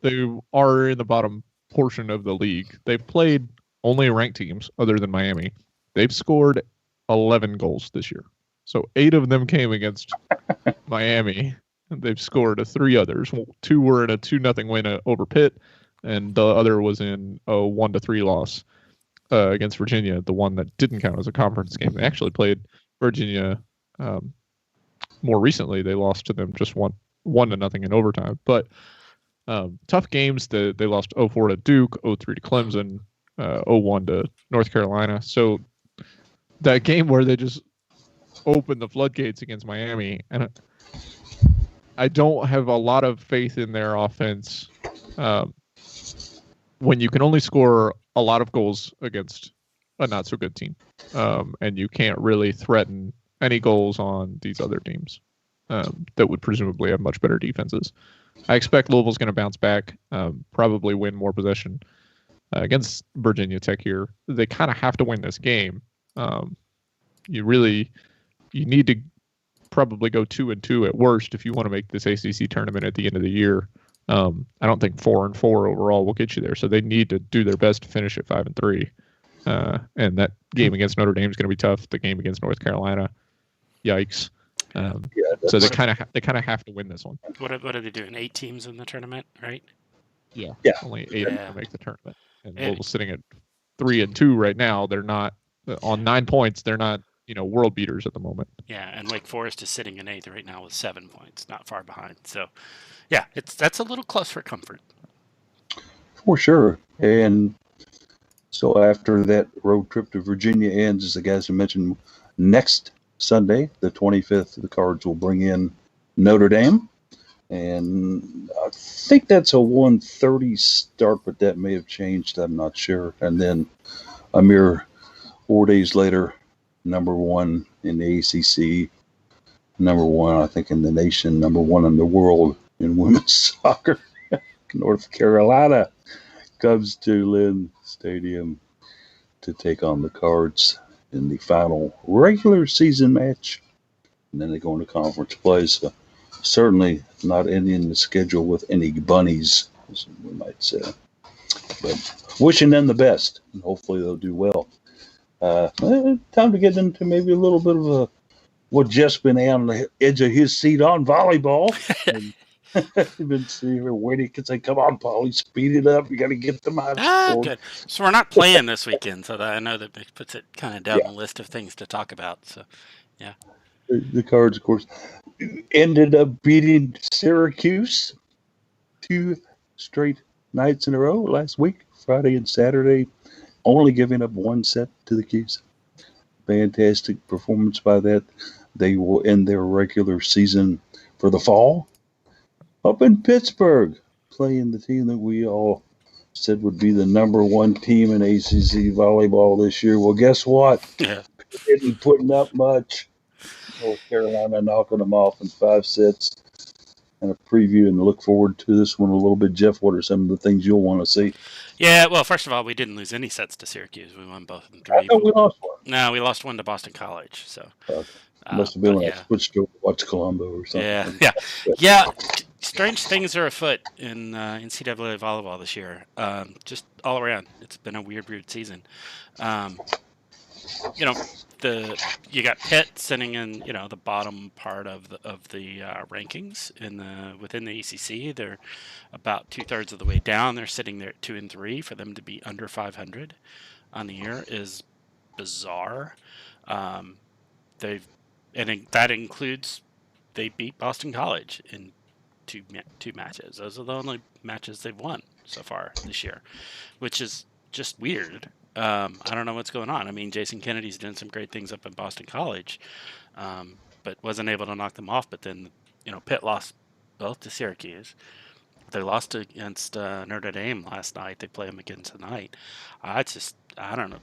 they are in the bottom portion of the league. They've played only ranked teams other than Miami. They've scored 11 goals this year. So 8 of them came against Miami. They've scored 3 others. 2 were in a 2-0 win over Pitt, and the other was in a 1-3 loss against Virginia, the one that didn't count as a conference game. They actually played Virginia more recently. They lost to them just 1-0 in overtime. But tough games. They lost 0-4 to Duke, 0-3 to Clemson, 0-1 to North Carolina. So that game where they just opened the floodgates against Miami, and I don't have a lot of faith in their offense when you can only score a lot of goals against a not so good team, and you can't really threaten any goals on these other teams that would presumably have much better defenses. I expect Louisville's going to bounce back, probably win more possession against Virginia Tech here. They kind of have to win this game. You need to probably go 2-2 at worst if you want to make this ACC tournament at the end of the year. I don't think 4-4 overall will get you there, so they need to do their best to finish at 5-3. And that game against Notre Dame is going to be tough. The game against North Carolina, yikes. So they kind of have to win this one. What are they doing? 8 teams in the tournament, right? Yeah. Only 8 to make the tournament. And Louisville's sitting at 3-2 right now. They're not on 9 points. They're not world beaters at the moment. Yeah, and Wake Forest is sitting in 8th right now with 7 points, not far behind. So, yeah, that's a little close for comfort. For sure. And so after that road trip to Virginia ends, as the guys have mentioned, next Sunday, the 25th, the Cards will bring in Notre Dame. And I think that's a 1:30 start, but that may have changed. I'm not sure. And then a mere 4 days later, number 1 in the ACC, number 1, I think, in the nation, number 1 in the world in women's soccer. North Carolina comes to Lynn Stadium to take on the Cards in the final regular season match. And then they go into conference play. So certainly not ending the schedule with any bunnies, as we might say. But wishing them the best, and hopefully they'll do well. Time to get into maybe a little bit of what Jeff's been on the edge of his seat on volleyball. And I've been sitting here waiting because I come on, Paulie, speed it up. You got to get the milestone. Good. So we're not playing this weekend, so that I know that puts it kind of down Yeah. the list of things to talk about. So, yeah. The Cards, of course, ended up beating Syracuse 2 straight nights in a row last week, Friday and Saturday, only giving up 1 set to the Cuse. Fantastic performance by that. They will end their regular season for the fall up in Pittsburgh, playing the team that we all said would be the number 1 team in ACC volleyball this year. Well, guess what? Yeah. Isn't putting up much. North Carolina knocking them off in 5 sets. And a preview and look forward to this one a little bit. Jeff, what are some of the things you'll want to see? Yeah, well, first of all, we didn't lose any sets to Syracuse. We won both in 3. I thought we lost one. No, we lost 1 to Boston College. So Must have been when I yeah. switched over to watch Colombo or something. Yeah. Strange things are afoot in NCAA volleyball this year. Just all around, it's been a weird season. You know, you got Pitt sitting in the bottom part of the rankings within the ACC. They're about 2/3 of the way down. They're sitting there at 2 and 3. For them to be under 500 on the year is bizarre. That includes they beat Boston College in two matches. Those are the only matches they've won so far this year, which is just weird. I don't know what's going on. I mean, Jason Kennedy's doing some great things up in Boston College, but wasn't able to knock them off. But then, Pitt lost both to Syracuse. They lost against Notre Dame last night. They play them again tonight. I don't know.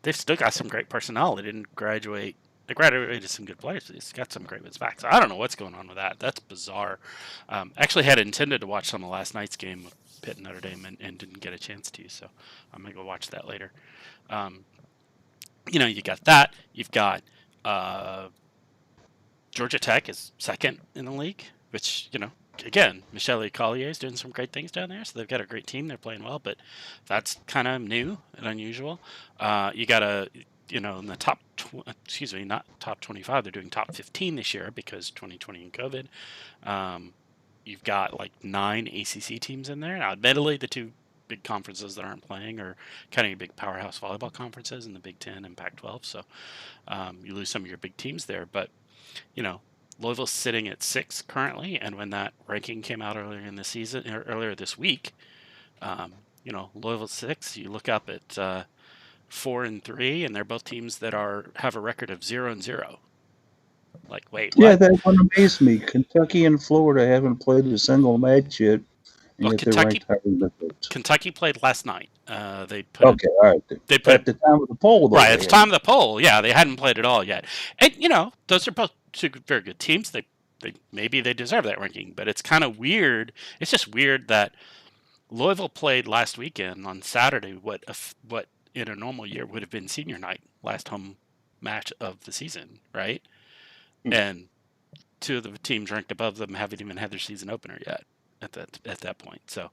They've still got some great personnel. They didn't graduate. They graduated some good players. They've got some great ones back. So I don't know what's going on with that. That's bizarre. Actually had intended to watch some of last night's game with Pitt and Notre Dame and didn't get a chance to. So I'm going to go watch that later. You got that. You've got Georgia Tech is second in the league, which, again, Michelle Collier is doing some great things down there. So they've got a great team. They're playing well, but that's kind of new and unusual. You got in the top, not top 25. They're doing top 15 this year because 2020 and COVID. You've got like 9 ACC teams in there. Now, admittedly, the 2 big conferences that aren't playing are kind of big powerhouse volleyball conferences in the Big Ten and Pac-12. So you lose some of your big teams there. But, Louisville's sitting at 6 currently. And when that ranking came out earlier this week, Louisville's 6. You look up at 4 and 3, and they're both teams that have a record of 0 and 0. Like, wait, what? Yeah, that one amazed me. Kentucky and Florida haven't played a single match yet, and yet they're ranked higher in the votes. Kentucky played last night. They put all right. They put at the time of the poll, though. Right, at the time of the poll, yeah, they hadn't played at all yet. And those are both 2 very good teams. They maybe they deserve that ranking, but it's kind of weird. It's just weird that Louisville played last weekend on Saturday. What in a normal year would have been senior night, last home match of the season, right? And 2 of the teams ranked above them haven't even had their season opener yet at that point. So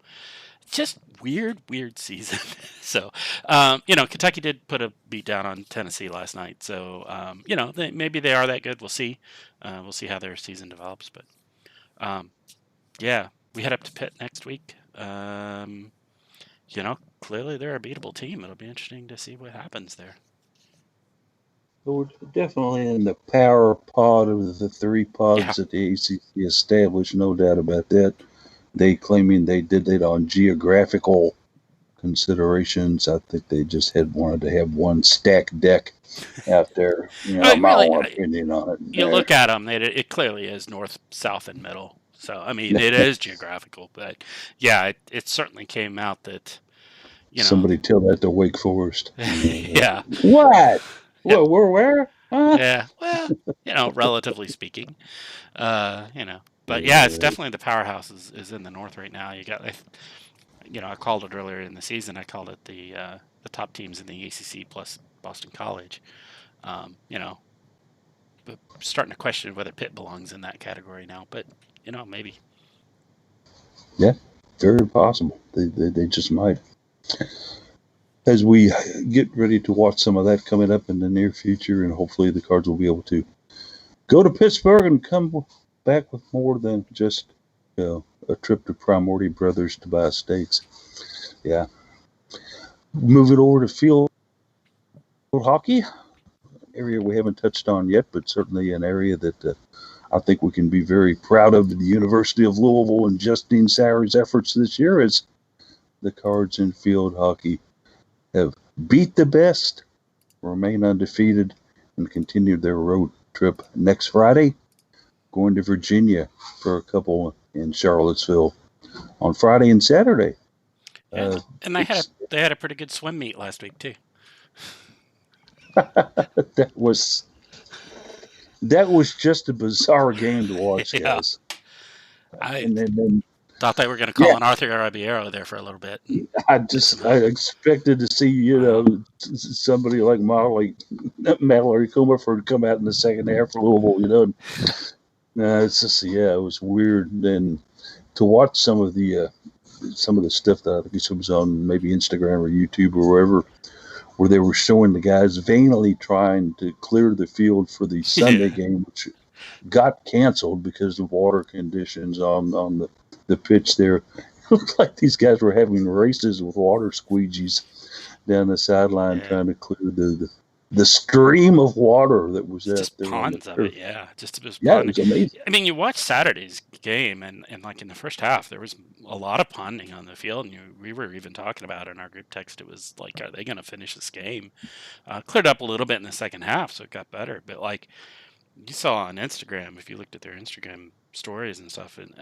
just weird season. So Kentucky did put a beat down on Tennessee last night. So maybe they are that good. We'll see. We'll see how their season develops. But we head up to Pitt next week. Clearly they're a beatable team. It'll be interesting to see what happens there. We're definitely in the power pod of the 3 pods that the ACC established, no doubt about that. They claiming they did it on geographical considerations. I think they just wanted to have one stacked deck out there. My own opinion on it. You look at them, it clearly is north, south, and middle. So, I mean, it is geographical. But, yeah, it certainly came out that, Somebody tell that to Wake Forest. Yeah. What? Yeah. Well, we're where? Huh? Yeah. Well, relatively speaking. But, yeah, it's definitely the powerhouse is in the north right now. You got, I called it earlier in the season. I called it the top teams in the ACC plus Boston College. But starting to question whether Pitt belongs in that category now. But, maybe. Yeah, very possible. They just might. As we get ready to watch some of that coming up in the near future, and hopefully the Cards will be able to go to Pittsburgh and come back with more than just a trip to Primordial Brothers to buy steaks. Yeah. Moving over to field hockey, area we haven't touched on yet, but certainly an area that I think we can be very proud of the University of Louisville and Justine Sauer's efforts this year as the Cards in field hockey have beat the best, remain undefeated, and continued their road trip next Friday, going to Virginia for a couple in Charlottesville on Friday and Saturday. Yeah, and they had a pretty good swim meet last week too. that was just a bizarre game to watch, Yeah. guys. I And then thought they were going to call on Arthur Ribeiro there for a little bit. I expected to see somebody like Mallory Comerford come out in the second half for Louisville. It's just it was weird. And to watch some of the stuff that I think it was on maybe Instagram or YouTube or wherever, where they were showing the guys vainly trying to clear the field for the Sunday game, which got canceled because of water conditions on the pitch there. It looked like these guys were having races with water squeegees down the sideline trying to clear the stream of water that was out just there. Ponds of it, just it was amazing. I mean, you watch Saturday's game, and like in the first half, there was a lot of ponding on the field, and we were even talking about it in our group text. It was like, are they going to finish this game? Cleared up a little bit in the second half, so it got better. But like you saw on Instagram, if you looked at their Instagram stories and stuff, and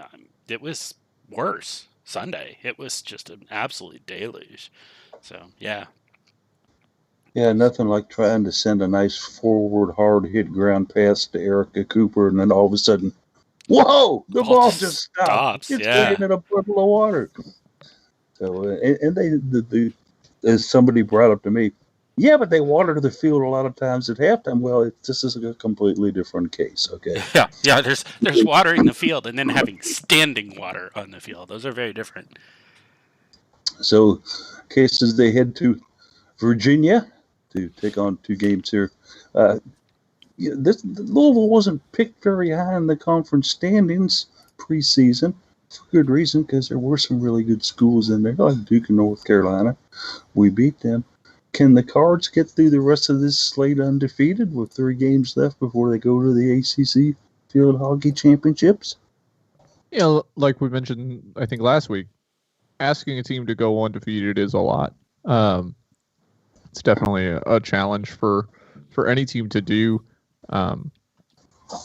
it was worse Sunday. It was just an absolute deluge. So yeah. Yeah, nothing like trying to send a nice forward, hard hit ground pass to Erica Cooper, and then all of a sudden, whoa! The ball just stops. It's laying in a puddle of water. So, and they, as somebody brought up to me, but they water the field a lot of times at halftime. Well, this is a completely different case. Okay. Yeah. There's watering the field and then having standing water on the field. Those are very different. So, cases they head to Virginia to take on two games here. Louisville wasn't picked very high in the conference standings preseason for good reason, because there were some really good schools in there, like Duke and North Carolina. We beat them. Can the Cards get through the rest of this slate undefeated with 3 games left before they go to the ACC Field Hockey Championships? Yeah, like we mentioned, I think last week, asking a team to go undefeated is a lot. It's definitely a challenge for any team to do.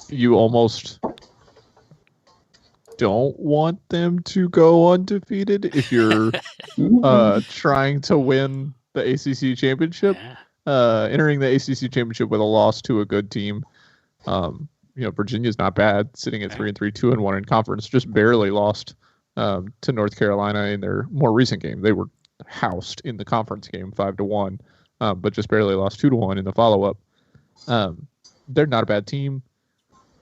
You almost don't want them to go undefeated if you're trying to win the ACC championship. Entering the ACC championship with a loss to a good team. Virginia's not bad, sitting at 3-3, 2-1 in conference, just barely lost to North Carolina in their more recent game. They were housed in the conference game 5-1. But just barely lost 2-1 in the follow-up. They're not a bad team.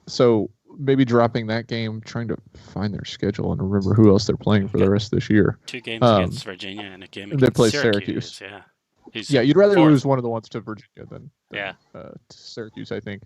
So maybe dropping that game, trying to find their schedule and remember who else they're playing for the rest of this year. 2 games against Virginia and a game against Syracuse. Yeah, you'd rather lose one of the ones to Virginia than to Syracuse, I think.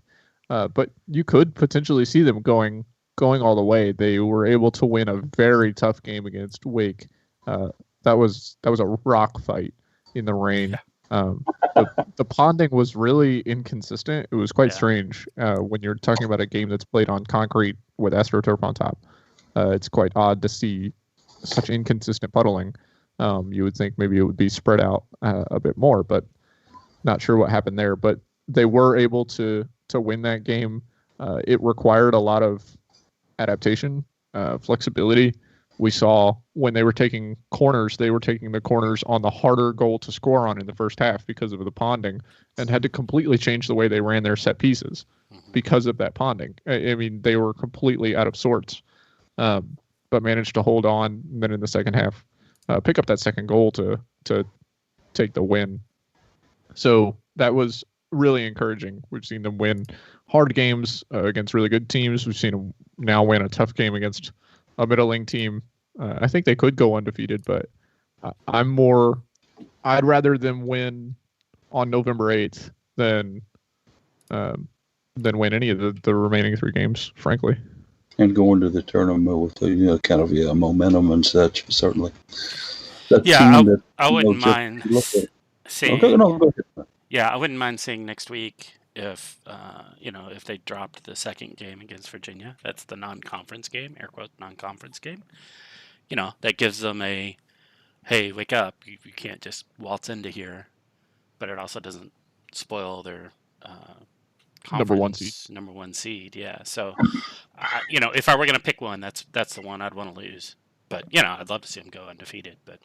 But you could potentially see them going all the way. They were able to win a very tough game against Wake. That was a rock fight in the rain. The ponding was really inconsistent. It was quite strange when you're talking about a game that's played on concrete with AstroTurf on top. It's quite odd to see such inconsistent puddling. You would think maybe it would be spread out a bit more, but not sure what happened there. But they were able to win that game. It required a lot of adaptation, flexibility. We saw when they were taking corners, they were taking the corners on the harder goal to score on in the first half because of the ponding, and had to completely change the way they ran their set pieces because of that ponding. I mean, they were completely out of sorts, but managed to hold on. And then in the second half, pick up that second goal to take the win. So that was really encouraging. We've seen them win hard games against really good teams. We've seen them now win a tough game against a middling team. I think they could go undefeated, but I'd rather them win on November 8th than win any of the remaining 3 games, frankly. And going to the tournament with kind of momentum and such. Certainly, that Yeah, team that I wouldn't just mind look at. Okay, seeing. no, go ahead. Yeah, I wouldn't mind seeing next week if if they dropped the second game against Virginia. That's the non-conference game, air quote non-conference game. That gives them a hey, wake up! You can't just waltz into here, but it also doesn't spoil their Number one seed. conference number one seed. Yeah, so if I were gonna pick one, that's the one I'd want to lose. But I'd love to see them go undefeated. But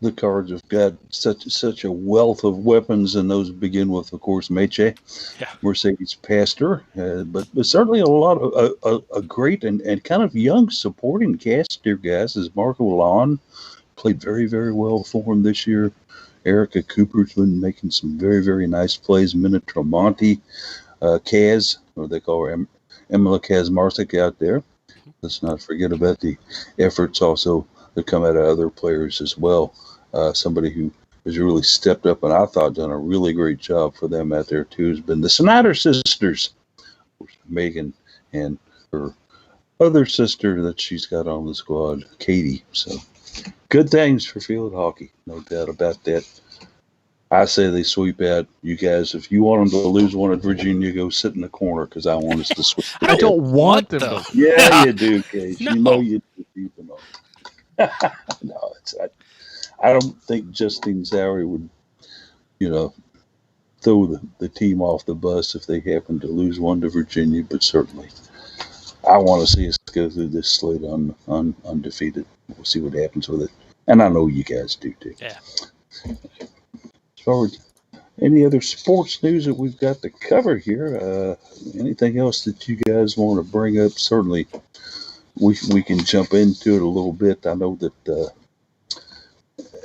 The Cards have got such a wealth of weapons, and those begin with, of course, Meche, yeah, Mercedes Pastor, but certainly a lot of a great and kind of young supporting cast here, guys. As Marco Lon played very, very well for him this year. Erica Cooper's been making some very, very nice plays. Mina Tremonti, Kaz, or they call her Emila Kazmarczyk out there. Let's not forget about the efforts also that come out of other players as well. Somebody who has really stepped up and I thought done a really great job for them out there too has been the Snyder sisters, Megan and her other sister that she's got on the squad, Katie. So good things for field hockey, no doubt about that. I say they sweep out. You guys, if you want them to lose one at Virginia, go sit in the corner because I want us to sweep. I don't want them though? to. Yeah, you do, Case. No. You know you do. People know. No, I don't think Justine Zaury would, throw the team off the bus if they happen to lose one to Virginia, but certainly I want to see us go through this slate undefeated. We'll see what happens with it. And I know you guys do too. Yeah. As far as any other sports news that we've got to cover here, anything else that you guys want to bring up? Certainly we can jump into it a little bit. I know that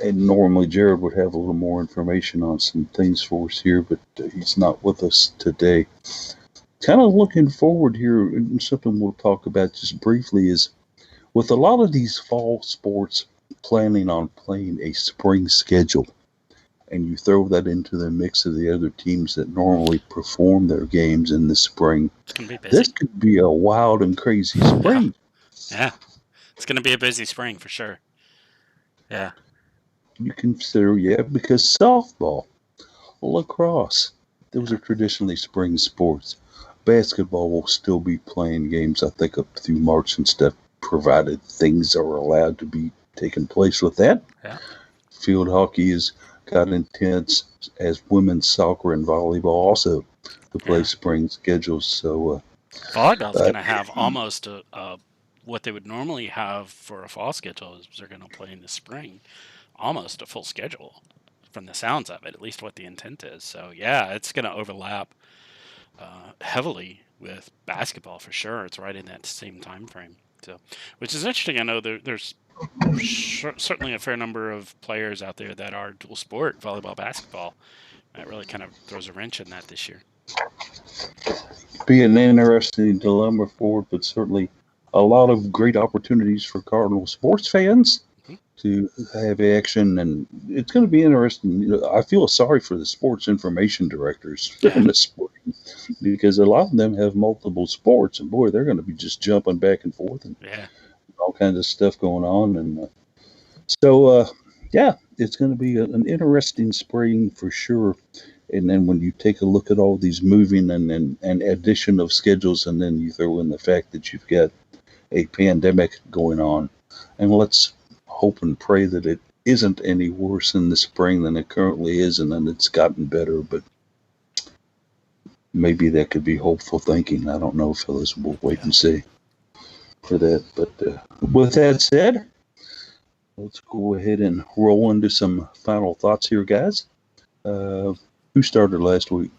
and normally Jared would have a little more information on some things for us here, but he's not with us today. Kind of looking forward here, and something we'll talk about just briefly is with a lot of these fall sports planning on playing a spring schedule, and you throw that into the mix of the other teams that normally perform their games in the spring, It's gonna be busy. this could be a wild and crazy spring. Yeah, it's gonna be a busy spring for sure. Yeah. You consider, because softball, lacrosse, those are traditionally spring sports. Basketball will still be playing games, I think, up through March and stuff, provided things are allowed to be taking place with that. Yeah. Field hockey has got intense, as women's soccer and volleyball also to play spring schedules. So volleyball's going to have almost what they would normally have for a fall schedule is they're going to play in the spring, almost a full schedule from the sounds of it, at least what the intent is. So yeah, it's going to overlap heavily with basketball for sure. It's right in that same time frame. So, which is interesting. I know there's certainly a fair number of players out there that are dual sport, volleyball, basketball. That really kind of throws a wrench in that this year. Be an interesting dilemma for it, but certainly a lot of great opportunities for Cardinal sports fans to have action, and it's going to be interesting. I feel sorry for the sports information directors in the sport because a lot of them have multiple sports, and boy, they're going to be just jumping back and forth and all kinds of stuff going on. And so, it's going to be an interesting spring for sure. And then when you take a look at all these moving and addition of schedules, and then you throw in the fact that you've got a pandemic going on, and let's hope and pray that it isn't any worse in the spring than it currently is, and then it's gotten better. But maybe that could be hopeful thinking. I don't know, fellas. We'll wait and see for that. But with that said, let's go ahead and roll into some final thoughts here, guys. Who started last week?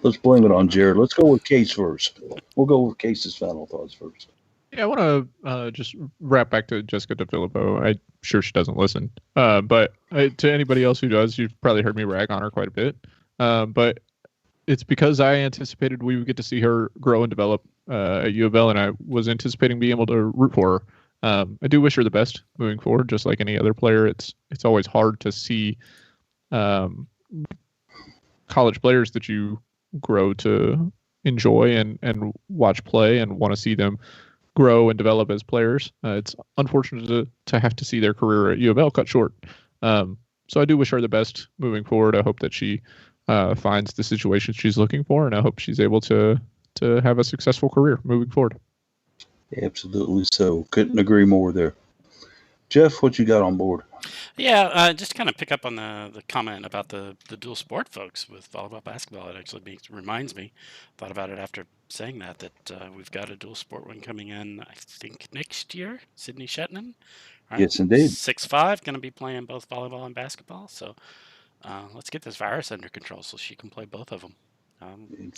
Let's blame it on Jared. Let's go with Case first. We'll go with Case's final thoughts first. Yeah, I want to just wrap back to Jessica DeFilippo. I'm sure she doesn't listen, but to anybody else who does, you've probably heard me rag on her quite a bit. But it's because I anticipated we would get to see her grow and develop at UofL, and I was anticipating being able to root for her. I do wish her the best moving forward, just like any other player. It's always hard to see college players that you grow to enjoy and watch play and want to see them grow and develop as players. It's unfortunate to have to see their career at UofL cut short. So I do wish her the best moving forward. I hope that she finds the situation she's looking for, and I hope she's able to have a successful career moving forward. Absolutely so. Couldn't agree more there. Jeff, what you got on board? Yeah, just kind of pick up on the comment about the dual sport folks with volleyball, basketball. It actually reminds me, thought about it after saying that we've got a dual sport one coming in, I think next year, Sydney Shetland. Right? Yes, indeed. 6'5", going to be playing both volleyball and basketball. So let's get this virus under control so she can play both of them.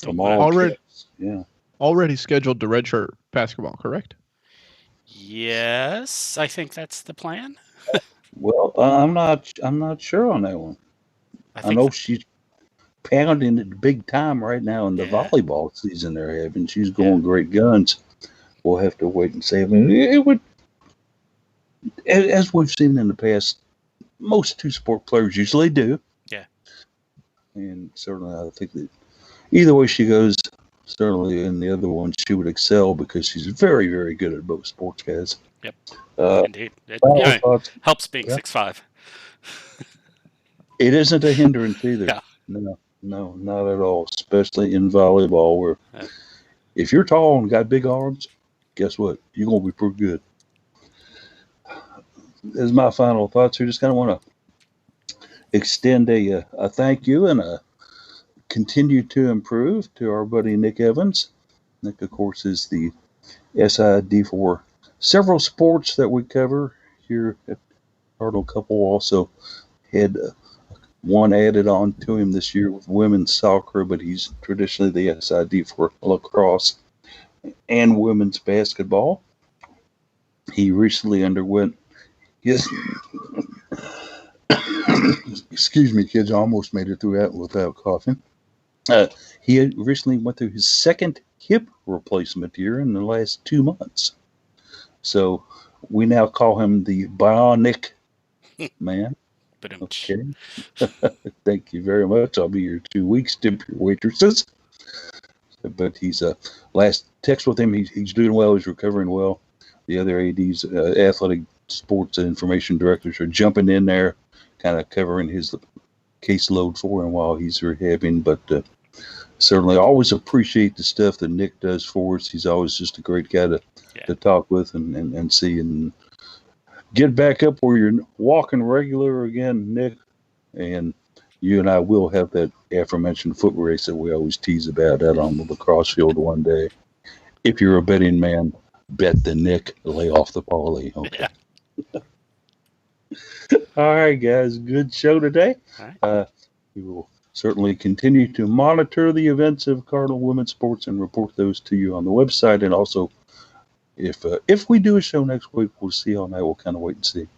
From all already, kids. Yeah. Already scheduled to redshirt basketball, correct? Yes, I think that's the plan. Well, I'm not sure on that one. I know she's pounding it big time right now in the volleyball season they're having. She's going great guns. We'll have to wait and see. I mean, it would, as we've seen in the past, most two-sport players usually do. Yeah. And certainly I think that either way she goes, certainly in the other one, she would excel because she's very, very good at both sports, guys. Yep. Indeed. It helps being 6'5". It isn't a hindrance either. Yeah. No, not at all, especially in volleyball where if you're tall and got big arms, guess what? You're going to be pretty good. As my final thoughts here, just kind of want to extend a thank you and a continue to improve to our buddy Nick Evans. Nick, of course, is the SID for several sports that we cover here at Cardinal Couple. Also had one added on to him this year with women's soccer, but he's traditionally the SID for lacrosse and women's basketball. He recently underwent his excuse me, kids, I almost made it through that without coughing. He recently went through his second hip replacement here in the last 2 months. So we now call him the Bionic Man. Okay. Thank you very much. I'll be here 2 weeks. Tip your waitresses. But he's last text with him. He's doing well. He's recovering well. The other ADs, athletic sports and information directors, are jumping in there, kind of covering his caseload for him while he's rehabbing. But certainly always appreciate the stuff that Nick does for us. He's always just a great guy to talk with and see and get back up where you're walking regular again, Nick. And you and I will have that aforementioned foot race that we always tease about out on the lacrosse field one day. If you're a betting man, bet the Nick, lay off the parlay. Okay. Yeah. All right, guys. Good show today. Right. We will certainly continue to monitor the events of Cardinal Women's Sports and report those to you on the website. And also, if we do a show next week, we'll see on that. We'll kind of wait and see.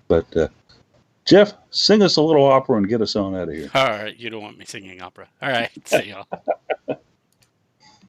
But Jeff, sing us a little opera and get us on out of here. All right. You don't want me singing opera. All right. See y'all.